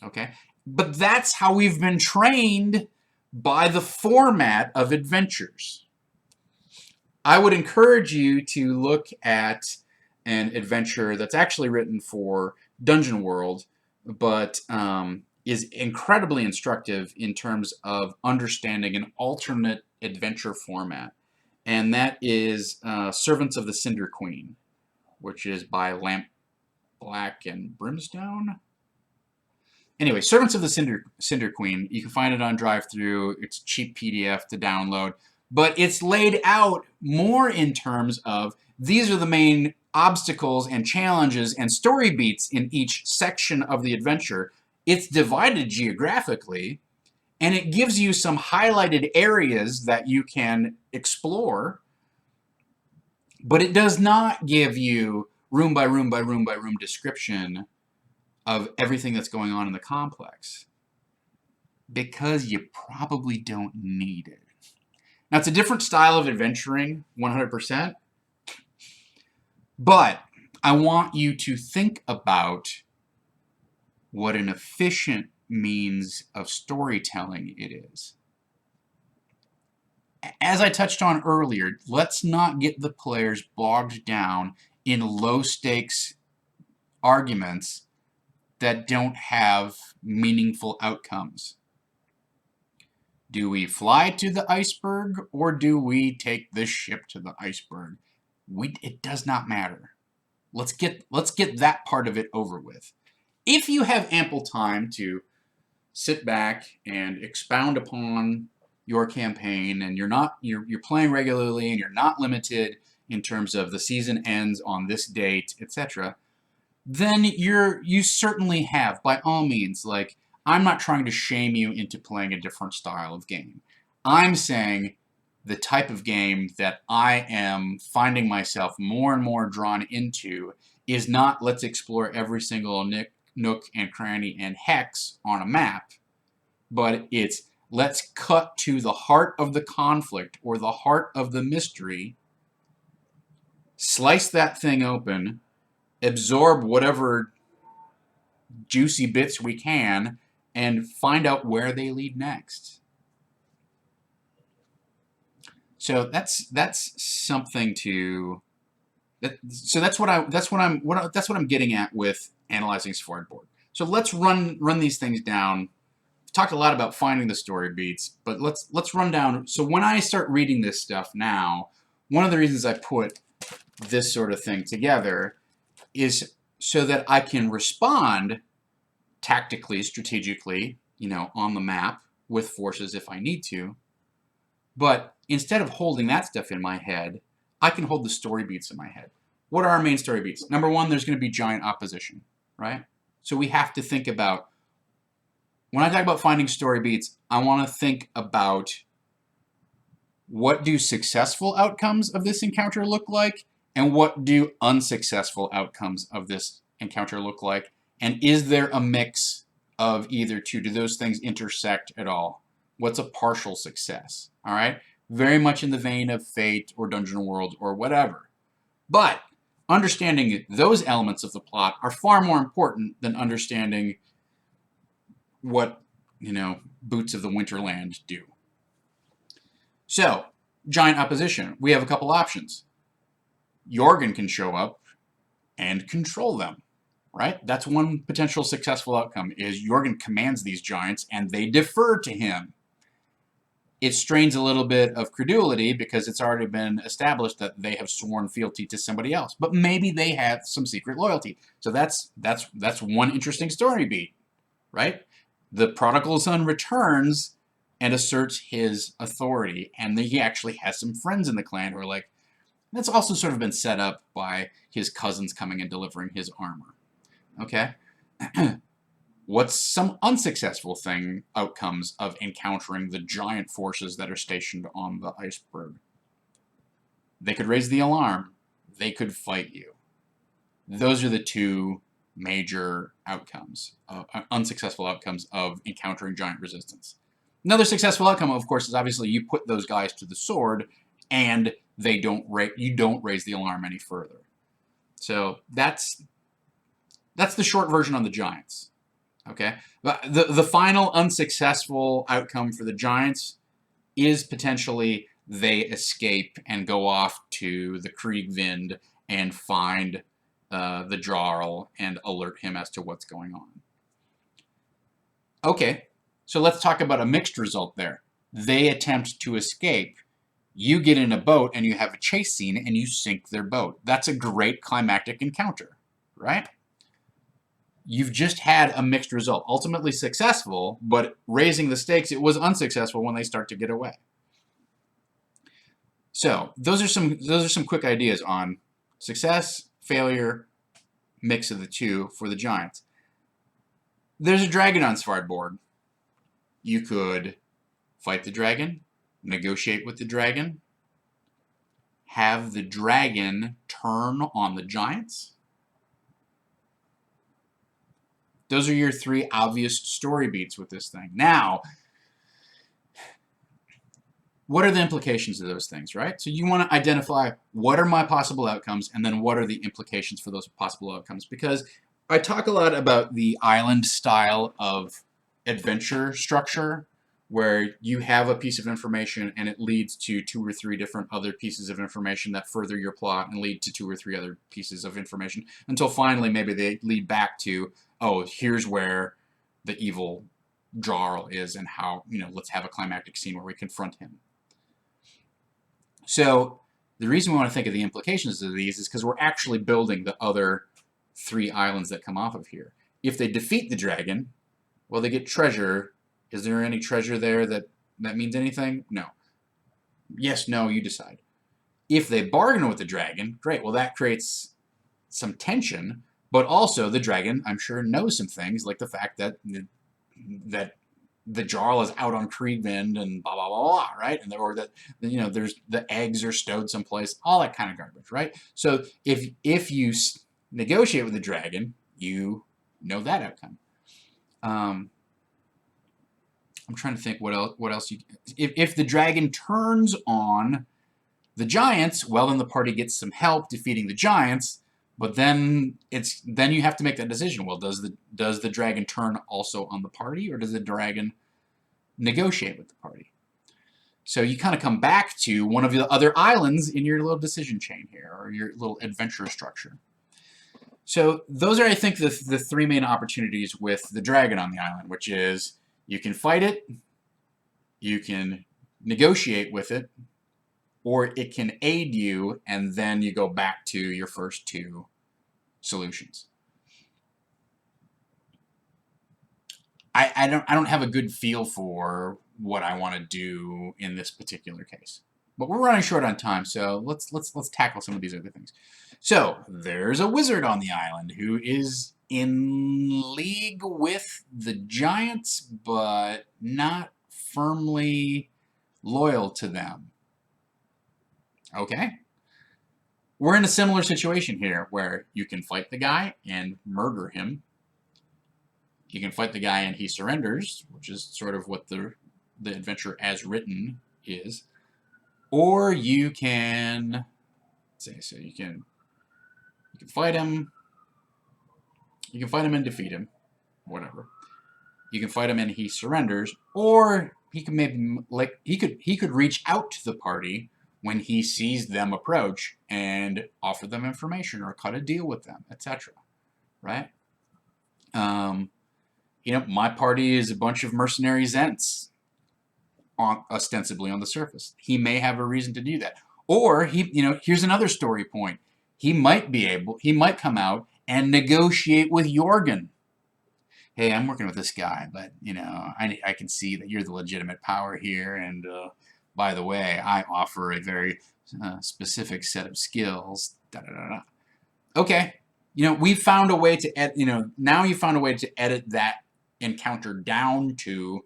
Okay? But that's how we've been trained by the format of adventures. I would encourage you to look at an adventure that's actually written for Dungeon World, but is incredibly instructive in terms of understanding an alternate adventure format. And that is Servants of the Cinder Queen, which is by Lamp Black and Brimstone. Anyway, Servants of the Cinder Queen, you can find it on drive-thru. It's a cheap PDF to download. But it's laid out more in terms of these are the main obstacles and challenges and story beats in each section of the adventure. It's divided geographically, and it gives you some highlighted areas that you can explore, but it does not give you room by room by room by room description of everything that's going on in the complex, because you probably don't need it. Now, it's a different style of adventuring, 100%, but I want you to think about what an efficient means of storytelling it is. As I touched on earlier, let's not get the players bogged down in low-stakes arguments that don't have meaningful outcomes. Do we fly to the iceberg, or do we take the ship to the iceberg? It does not matter. Let's get that part of it over with. If you have ample time to sit back and expound upon your campaign, and you're playing regularly, and you're not limited in terms of the season ends on this date, etc., then you certainly have, by all means. Like, I'm not trying to shame you into playing a different style of game. I'm saying the type of game that I am finding myself more and more drawn into is not let's explore every single nook and cranny and hex on a map, but it's let's cut to the heart of the conflict or the heart of the mystery, slice that thing open, absorb whatever juicy bits we can, and find out where they lead next. So that's something to. So that's what I'm getting at with analyzing Swordboard. So let's run these things down. We've talked a lot about finding the story beats, but let's run down. So when I start reading this stuff now, one of the reasons I put this sort of thing together is so that I can respond tactically, strategically, on the map with forces if I need to. But instead of holding that stuff in my head, I can hold the story beats in my head. What are our main story beats? Number one, there's going to be giant opposition, right? So we have to think about, when I talk about finding story beats, I want to think about what do successful outcomes of this encounter look like, and what do unsuccessful outcomes of this encounter look like, and is there a mix of either two? Do those things intersect at all? What's a partial success? All right? Very much in the vein of Fate or Dungeon World or whatever. But understanding those elements of the plot are far more important than understanding what, Boots of the Winterland do. So, giant opposition. We have a couple options. Jorgen can show up and control them, right? That's one potential successful outcome, is Jorgen commands these giants and they defer to him. It strains a little bit of credulity because it's already been established that they have sworn fealty to somebody else, but maybe they have some secret loyalty. So that's one interesting story beat, right? The prodigal son returns and asserts his authority, and he actually has some friends in the clan who are like, that's also sort of been set up by his cousins coming and delivering his armor. Okay? What's some unsuccessful outcomes of encountering the giant forces that are stationed on the iceberg? They could raise the alarm. They could fight you. Those are the two major outcomes, unsuccessful outcomes of encountering giant resistance. Another successful outcome, of course, is obviously you put those guys to the sword and you don't raise the alarm any further. So that's the short version on the giants. Okay, but the final unsuccessful outcome for the giants is potentially they escape and go off to the Kriegwind and find the Jarl and alert him as to what's going on. Okay, so let's talk about a mixed result there. They attempt to escape. You get in a boat and you have a chase scene and you sink their boat. That's a great climactic encounter, right? You've just had a mixed result. Ultimately successful, but raising the stakes, it was unsuccessful when they start to get away. So those are some quick ideas on success, failure, mix of the two for the giants. There's a dragon on Swordboard. You could fight the dragon, negotiate with the dragon, have the dragon turn on the giants. Those are your three obvious story beats with this thing. Now, what are the implications of those things, right? So you want to identify what are my possible outcomes, and then what are the implications for those possible outcomes. Because I talk a lot about the island style of adventure structure where you have a piece of information and it leads to 2 or 3 different other pieces of information that further your plot and lead to 2 or 3 other pieces of information until finally maybe they lead back to, oh, here's where the evil Jarl is and how, let's have a climactic scene where we confront him. So the reason we want to think of the implications of these is because we're actually building the other 3 islands that come off of here. If they defeat the dragon, well, they get treasure. Is there any treasure there that means anything? No. Yes, no, you decide. If they bargain with the dragon, great. Well, that creates some tension, but also the dragon, I'm sure, knows some things, like the fact that the Jarl is out on Kriegwind and blah, blah, blah, blah, right? And or that, there's the eggs are stowed someplace, all that kind of garbage, right? So if you negotiate with the dragon, you know that outcome. I'm trying to think what else you... If the dragon turns on the giants, well, then the party gets some help defeating the giants, but then you have to make that decision. Well, does the dragon turn also on the party, or does the dragon negotiate with the party? So you kind of come back to one of the other islands in your little decision chain here, or your little adventure structure. So those are, I think, the 3 main opportunities with the dragon on the island, which is you can fight it, you can negotiate with it, or it can aid you, and then you go back to your first 2 solutions. I don't have a good feel for what I want to do in this particular case, but we're running short on time, so let's tackle some of these other things. So there's a wizard on the island who is in league with the giants, but not firmly loyal to them. Okay. We're in a similar situation here where you can fight the guy and murder him. You can fight the guy and he surrenders, which is sort of what the adventure as written is. Or you can say, so you can fight him. You can fight him and defeat him, whatever. You can fight him and he surrenders, or he can maybe he could reach out to the party when he sees them approach and offer them information or cut a deal with them, etc. Right? My party is a bunch of mercenary Zents, ostensibly on the surface. He may have a reason to do that, or here's another story point. He might come out and negotiate with Jorgen. Hey, I'm working with this guy, but I can see that you're the legitimate power here, and by the way, I offer a very specific set of skills. Da, da, da, da. Okay, we found a way to now you found a way to edit that encounter down to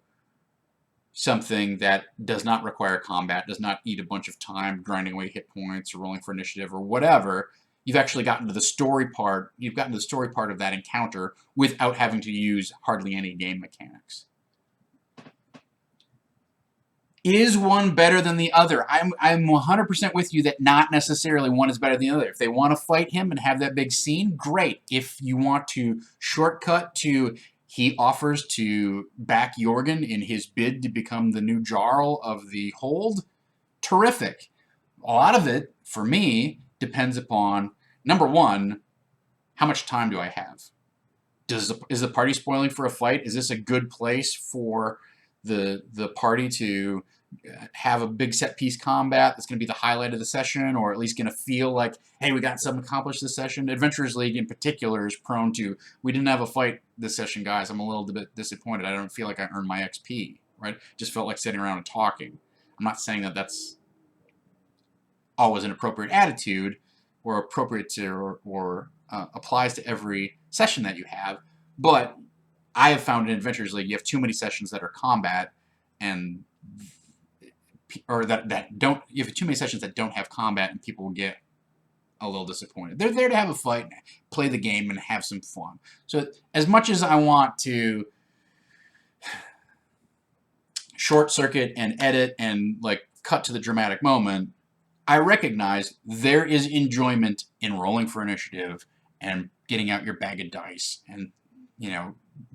something that does not require combat, does not eat a bunch of time grinding away hit points or rolling for initiative or whatever. You've actually gotten to the story part. You've gotten to the story part of that encounter without having to use hardly any game mechanics. Is one better than the other? I'm 100% with you that not necessarily one is better than the other. If they want to fight him and have that big scene, great. If you want to shortcut to he offers to back Jorgen in his bid to become the new Jarl of the Hold, terrific. A lot of it, for me, depends upon, number one, how much time do I have? Is the party spoiling for a fight? Is this a good place for the party to have a big set piece combat that's going to be the highlight of the session, or at least going to feel like, hey, we got something accomplished this session? Adventurers League in particular is prone to, we didn't have a fight this session, guys. I'm a little bit disappointed. I don't feel like I earned my XP, right? Just felt like sitting around and talking. I'm not saying that that's always an appropriate attitude or appropriate to or applies to every session that you have, but I have found in Adventurers League you have too many sessions that are combat and you have too many sessions that don't have combat, and people will get a little disappointed. They're there to have a fight, play the game, and have some fun. So as much as I want to short circuit and edit and cut to the dramatic moment, I recognize there is enjoyment in rolling for initiative and getting out your bag of dice and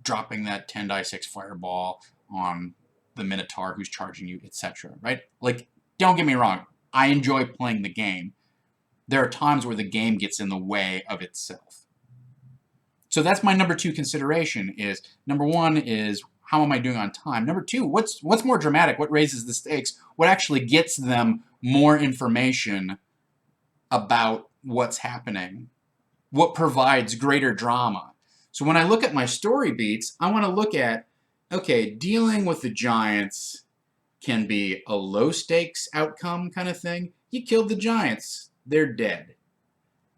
dropping that 10 die 6 fireball on the Minotaur who's charging you, etc. Right? Like, don't get me wrong, I enjoy playing the game. There are times where the game gets in the way of itself. So that's my number 2 consideration is, number 1 is, how am I doing on time? Number 2, what's more dramatic? What raises the stakes? What actually gets them more information about what's happening? What provides greater drama? So when I look at my story beats, I want to look at, okay, dealing with the giants can be a low stakes outcome kind of thing. You killed the giants, they're dead.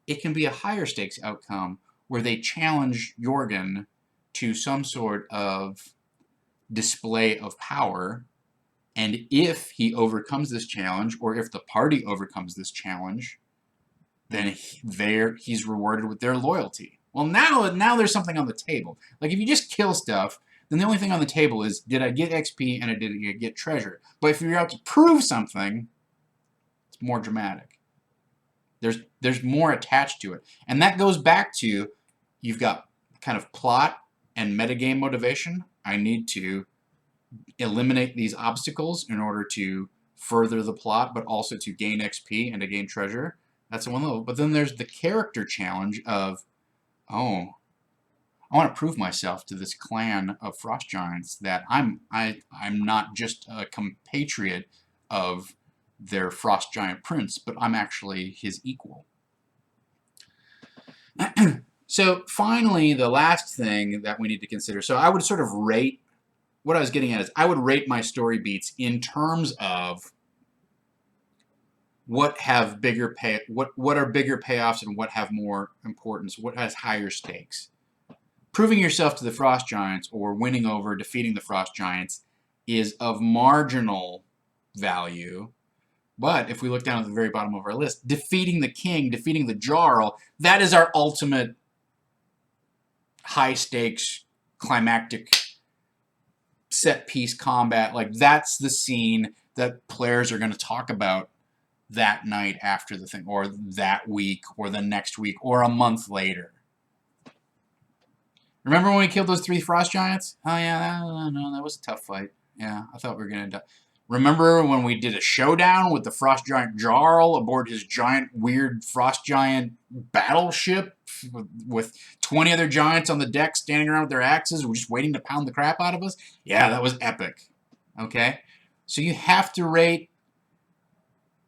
It can be a higher stakes outcome where they challenge Jorgen to some sort of display of power, and if he overcomes this challenge, or if the party overcomes this challenge, then he's rewarded with their loyalty. Well, now there's something on the table. Like, if you just kill stuff, then the only thing on the table is, did I get XP and did I get treasure? But if you're out to prove something, it's more dramatic. There's more attached to it. And that goes back to, you've got kind of plot and metagame motivation. I need to eliminate these obstacles in order to further the plot, but also to gain XP and to gain treasure. That's one level. But then there's the character challenge of, oh, I want to prove myself to this clan of frost giants that I'm not just a compatriot of their frost giant prince, but I'm actually his equal. So finally, the last thing that we need to consider. So I would sort of rate, what I was getting at is, I would rate my story beats in terms of what have bigger what are bigger payoffs and what have more importance, what has higher stakes. Proving yourself to the frost giants or winning over, defeating the frost giants is of marginal value. But if we look down at the very bottom of our list, defeating the king, defeating the Jarl, that is our ultimate high stakes, climactic, set piece combat. Like, that's the scene that players are going to talk about that night after the thing, or that week, or the next week, or a month later. Remember when we killed those 3 frost giants? Oh yeah, no, that was a tough fight. Yeah, I thought we were going to die. Remember when we did a showdown with the frost giant Jarl aboard his giant, weird frost giant battleship with 20 other giants on the deck standing around with their axes, just waiting to pound the crap out of us? Yeah, that was epic. Okay? So you have to rate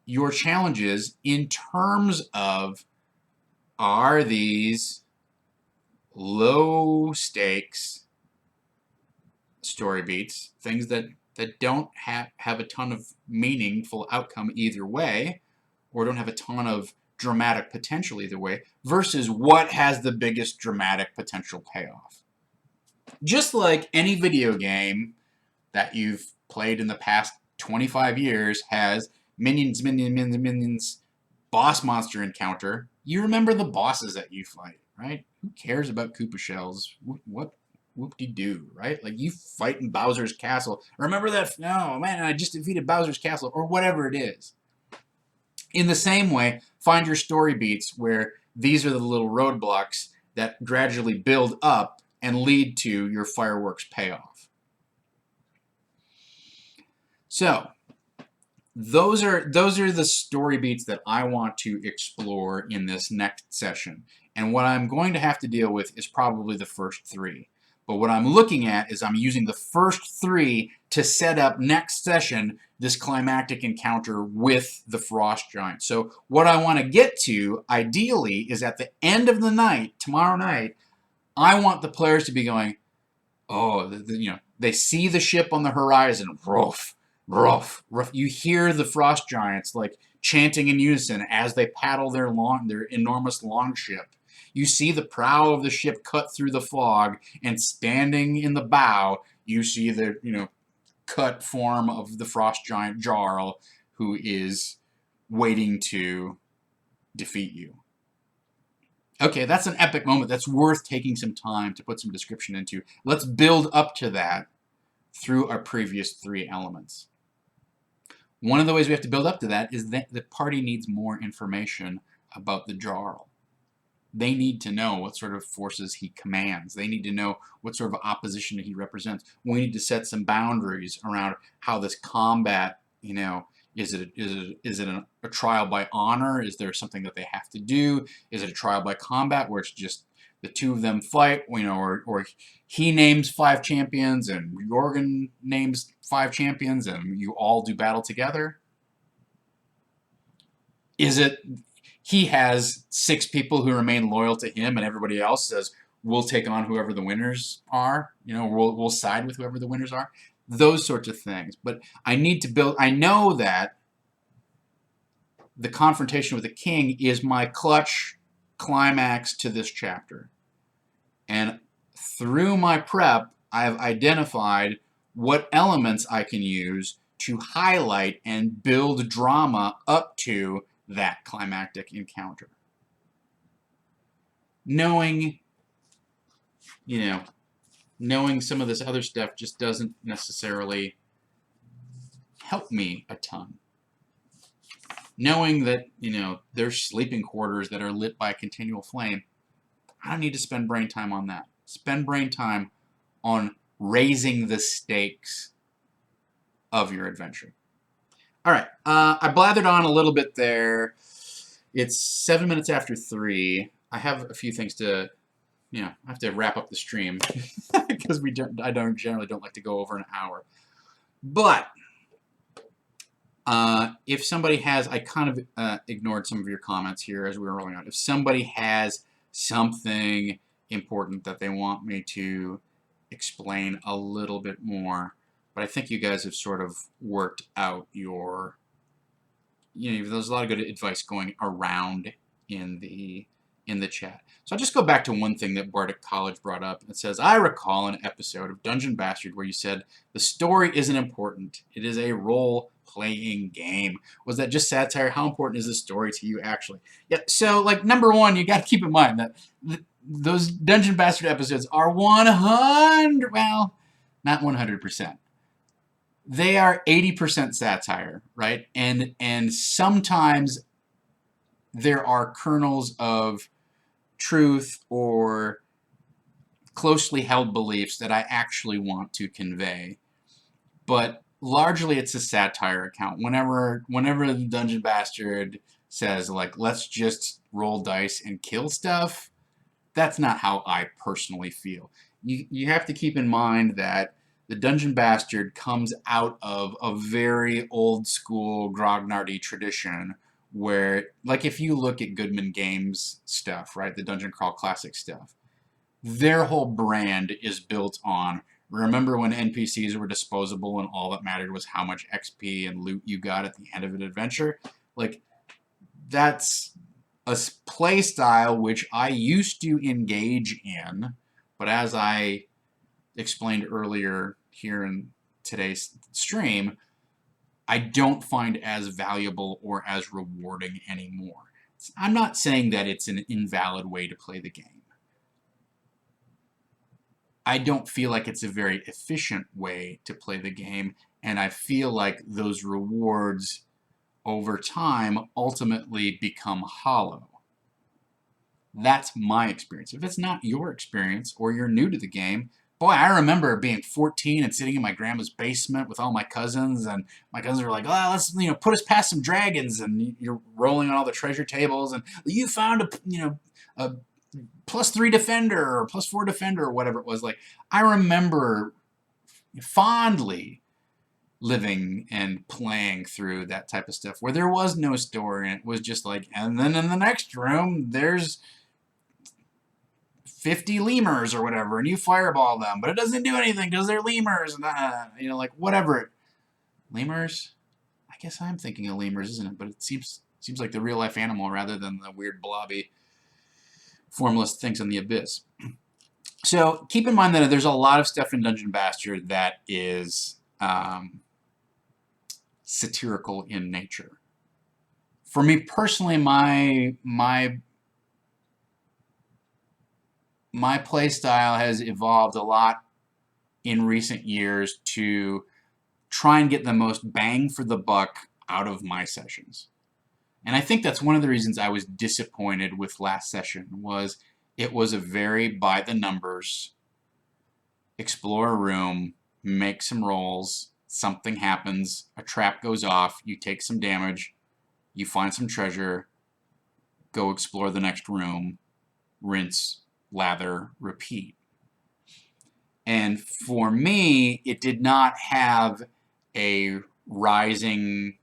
your challenges in terms of, are these low stakes story beats, things that don't have a ton of meaningful outcome either way, or don't have a ton of dramatic potential either way, versus what has the biggest dramatic potential payoff. Just like any video game that you've played in the past 25 years has minions, boss monster encounter, you remember the bosses that you fight, right? Who cares about Koopa shells? What whoop-de-doo, right? Like, you fight in Bowser's castle. Remember that? No, man, I just defeated Bowser's castle, or whatever it is. In the same way, find your story beats where these are the little roadblocks that gradually build up and lead to your fireworks payoff. So, those are the story beats that I want to explore in this next session. And what I'm going to have to deal with is probably the first 3. But what I'm looking at is I'm using the first 3 to set up next session this climactic encounter with the frost giant. So what I want to get to, ideally, is at the end of the night, tomorrow night, I want the players to be going, oh, they see the ship on the horizon, ruff, ruff, ruff. You hear the frost giants like chanting in unison as they paddle their enormous longship. You see the prow of the ship cut through the fog, and standing in the bow, you see the cut form of the frost giant Jarl, who is waiting to defeat you. Okay, that's an epic moment. That's worth taking some time to put some description into. Let's build up to that through our previous 3 elements. One of the ways we have to build up to that is that the party needs more information about the Jarl. They need to know what sort of forces he commands. They need to know what sort of opposition he represents. We need to set some boundaries around how this combat, is it a trial by honor? Is there something that they have to do? Is it a trial by combat where it's just the two of them fight, or he names 5 champions and Jorgen names 5 champions and you all do battle together? Is it he has 6 people who remain loyal to him and everybody else says, we'll take on whoever the winners are, we'll side with whoever the winners are? Those sorts of things. But I know that the confrontation with the king is my clutch climax to this chapter. And through my prep, I've identified what elements I can use to highlight and build drama up to that climactic encounter. Knowing some of this other stuff just doesn't necessarily help me a ton. Knowing that, there's sleeping quarters that are lit by a continual flame, I don't need to spend brain time on that. Spend brain time on raising the stakes of your adventure. All right, I blathered on a little bit there. It's 7 minutes after 3. I have a few things to, I have to wrap up the stream because I generally don't like to go over an hour. But if somebody has, I kind of ignored some of your comments here as we were rolling out. If somebody has something important that they want me to explain a little bit more, but I think you guys have sort of worked out your, there's a lot of good advice going around in the chat. So I'll just go back to one thing that Bardic College brought up. It says, I recall an episode of Dungeon Bastard where you said, the story isn't important. It is a role-playing game. Was that just satire? How important is the story to you, actually? Yeah, so, number one, you got to keep in mind that those Dungeon Bastard episodes are 100, well, not 100%. They are 80% satire, right? And sometimes there are kernels of truth or closely held beliefs that I actually want to convey. But largely it's a satire account. Whenever the Dungeon Bastard says, let's just roll dice and kill stuff, that's not how I personally feel. You have to keep in mind that the Dungeon Bastard comes out of a very old school grognardy tradition where, if you look at Goodman Games stuff, right, the Dungeon Crawl Classic stuff, their whole brand is built on, remember when NPCs were disposable and all that mattered was how much XP and loot you got at the end of an adventure? That's a play style which I used to engage in, but as I explained earlier here in today's stream, I don't find as valuable or as rewarding anymore. I'm not saying that it's an invalid way to play the game. I don't feel like it's a very efficient way to play the game, and I feel like those rewards over time ultimately become hollow. That's my experience. If it's not your experience or you're new to the game, boy, I remember being 14 and sitting in my grandma's basement with all my cousins, and my cousins were like, "Oh, let's put us past some dragons," and you're rolling on all the treasure tables, and you found a +3 defender or +4 defender or whatever it was. I remember fondly living and playing through that type of stuff where there was no story, and it was just and then in the next room there's 50 lemurs or whatever, and you fireball them, but it doesn't do anything because they're lemurs, and whatever. Lemurs? I guess I'm thinking of lemurs, isn't it? But it seems like the real life animal rather than the weird blobby formless things in the abyss. So keep in mind that there's a lot of stuff in Dungeon Bastard that is satirical in nature. For me personally, my play style has evolved a lot in recent years to try and get the most bang for the buck out of my sessions. And I think that's one of the reasons I was disappointed with last session was it was a very by the numbers, explore a room, make some rolls, something happens, a trap goes off, you take some damage, you find some treasure, go explore the next room, rinse, lather, repeat. And for me, it did not have a rising.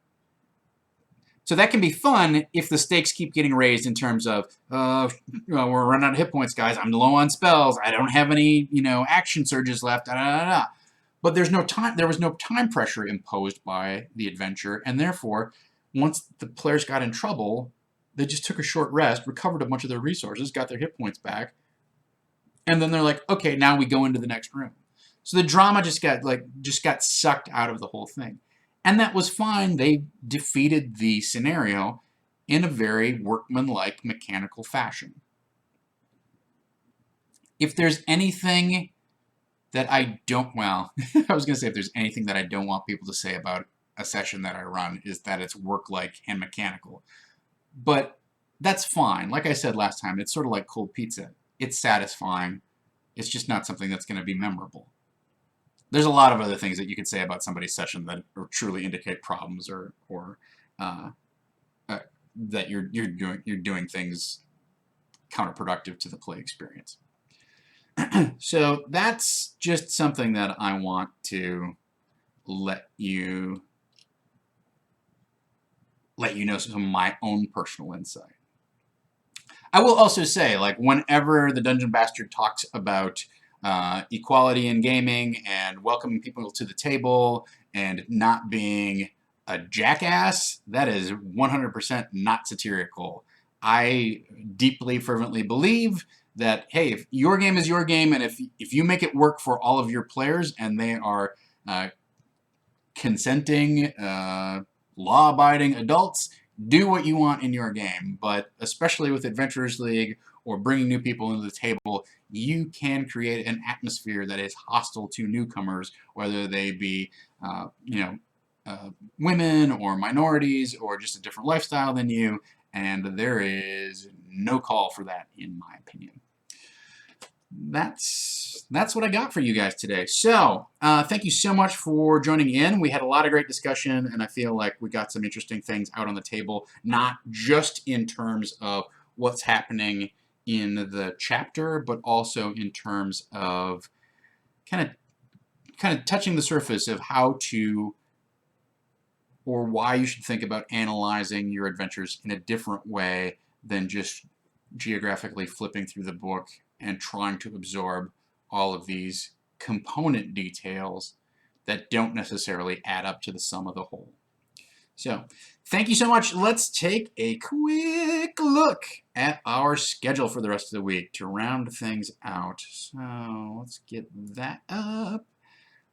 So that can be fun if the stakes keep getting raised in terms of, we're running out of hit points, guys. I'm low on spells. I don't have any, action surges left. Da, da, da, da. But there's no time. There was no time pressure imposed by the adventure, and therefore, once the players got in trouble, they just took a short rest, recovered a bunch of their resources, got their hit points back, and then they're like, okay, now we go into the next room. So the drama just got sucked out of the whole thing. And that was fine. They defeated the scenario in a very workmanlike, mechanical fashion. If there's anything that I don't, well, I was going to say if there's anything that I don't want people to say about a session that I run is that it's work-like and mechanical. But that's fine. Like I said last time, it's sort of like cold pizza. It's satisfying. It's just not something that's going to be memorable. There's a lot of other things that you could say about somebody's session that truly indicate problems or that you're doing things counterproductive to the play experience. So that's just something that I want to let you know some of my own personal insight. I will also say, like, whenever the Dungeon Bastard talks about equality in gaming and welcoming people to the table and not being a jackass, that is 100% not satirical. I deeply, fervently believe that, hey, if your game is your game, and if you make it work for all of your players and they are consenting, law-abiding adults, do what you want in your game. But especially with Adventurers League or bringing new people into the table, you can create an atmosphere that is hostile to newcomers, whether they be, women or minorities or just a different lifestyle than you, and there is no call for that, in my opinion. That's what I got for you guys today. So thank you so much for joining in. We had a lot of great discussion, and I feel like we got some interesting things out on the table, not just in terms of what's happening in the chapter, but also in terms of kind of touching the surface of how to or why you should think about analyzing your adventures in a different way than just geographically flipping through the book and trying to absorb all of these component details that don't necessarily add up to the sum of the whole. So, thank you so much. Let's take a quick look at our schedule for the rest of the week to round things out. So, let's get that up.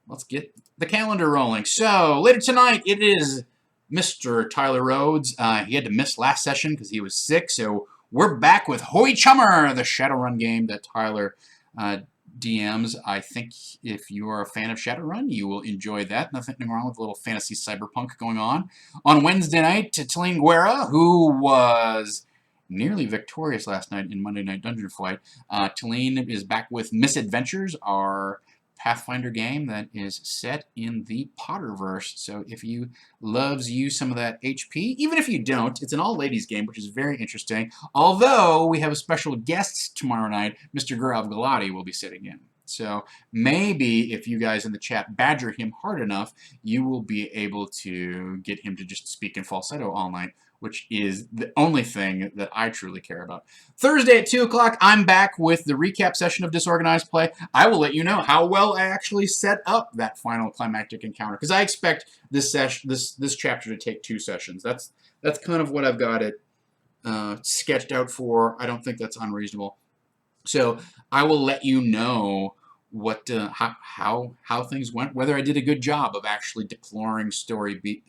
Let's get the calendar rolling. So, later tonight, it is Mr. Tyler Rhodes. He had to miss last session because he was sick, so we're back with Hoy Chummer, the Shadowrun game that Tyler DMs. I think if you are a fan of Shadowrun, you will enjoy that. Nothing wrong with a little fantasy cyberpunk going on. On Wednesday night, Talene Guerra, who was nearly victorious last night in Monday Night Dungeon Fight. Talene is back with Misadventures, our Pathfinder game that is set in the Potterverse. So if you loves you some of that HP, even if you don't, it's an all-ladies game, which is very interesting. Although we have a special guest tomorrow night, Mr. Gurav Galati will be sitting in. So maybe if you guys in the chat badger him hard enough, you will be able to get him to just speak in falsetto all night, which is the only thing that I truly care about. Thursday at 2 o'clock, I'm back with the recap session of Disorganized Play. I will let you know how well I actually set up that final climactic encounter, because I expect this chapter to take 2 sessions. That's kind of what I've got it sketched out for. I don't think that's unreasonable. So I will let you know what how things went, whether I did a good job of actually deploying story beats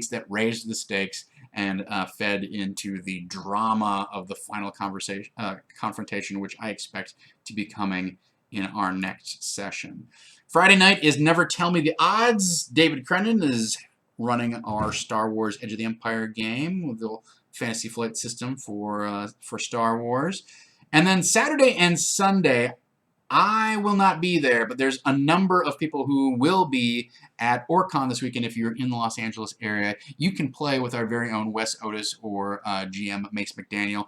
that raised the stakes and fed into the drama of the final confrontation, which I expect to be coming in our next session. Friday night is Never Tell Me the Odds. David Crennan is running our Star Wars Edge of the Empire game with the Fantasy Flight system for Star Wars. And then Saturday and Sunday, I will not be there, but there's a number of people who will be at OrCon this weekend. If you're in the Los Angeles area, you can play with our very own Wes Otis or GM Mace McDaniel.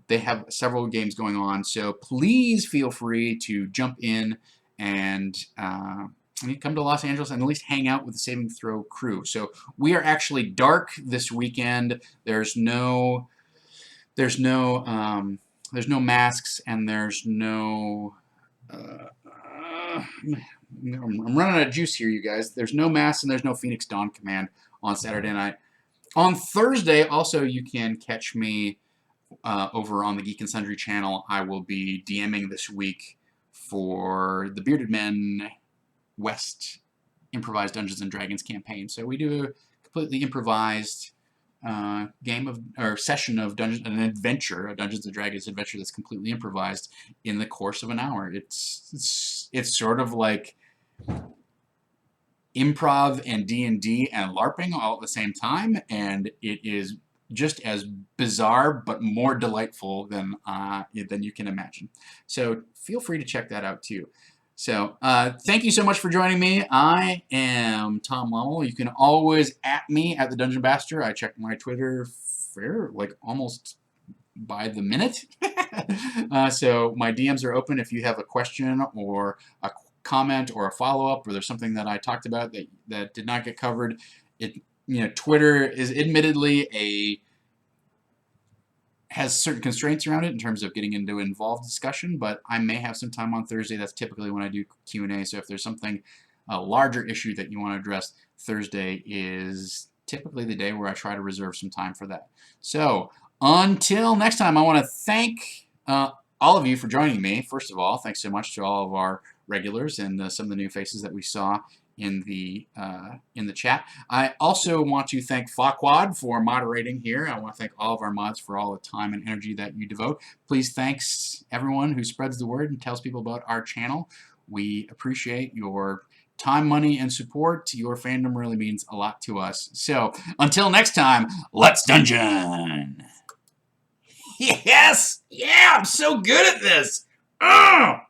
They have several games going on, so please feel free to jump in and come to Los Angeles and at least hang out with the Saving Throw crew. So we are actually dark this weekend. There's no masks, and there's no I'm running out of juice here, you guys. There's no masks and there's no Phoenix Dawn Command on Saturday night. On Thursday, also, you can catch me over on the Geek and Sundry channel. I will be DMing this week for the Bearded Men West improvised Dungeons and Dragons campaign. So we do a completely improvised session of Dungeons a Dungeons and Dragons adventure that's completely improvised in the course of an hour. It's sort of like improv and D&D and LARPing all at the same time, and it is just as bizarre but more delightful than you can imagine. So feel free to check that out too. So thank you so much for joining me. I am Tom Lommel. You can always @ me at the Dungeon Bastard. I check my Twitter like almost by the minute. So my DMs are open if you have a question or a comment or a follow-up, or there's something that I talked about that did not get covered. Twitter is admittedly has certain constraints around it in terms of getting into involved discussion, but I may have some time on Thursday. That's typically when I do Q&A. So if there's a larger issue that you want to address, Thursday is typically the day where I try to reserve some time for that. So until next time, I want to thank all of you for joining me. First of all, thanks so much to all of our regulars and some of the new faces that we saw in the chat. I also want to thank Farquad for moderating here. I want to thank all of our mods for all the time and energy that you devote. Please thanks everyone who spreads the word and tells people about our channel. We appreciate your time, money, and support. Your fandom really means a lot to us. So until next time, let's dungeon! Yes! Yeah, I'm so good at this! Ugh!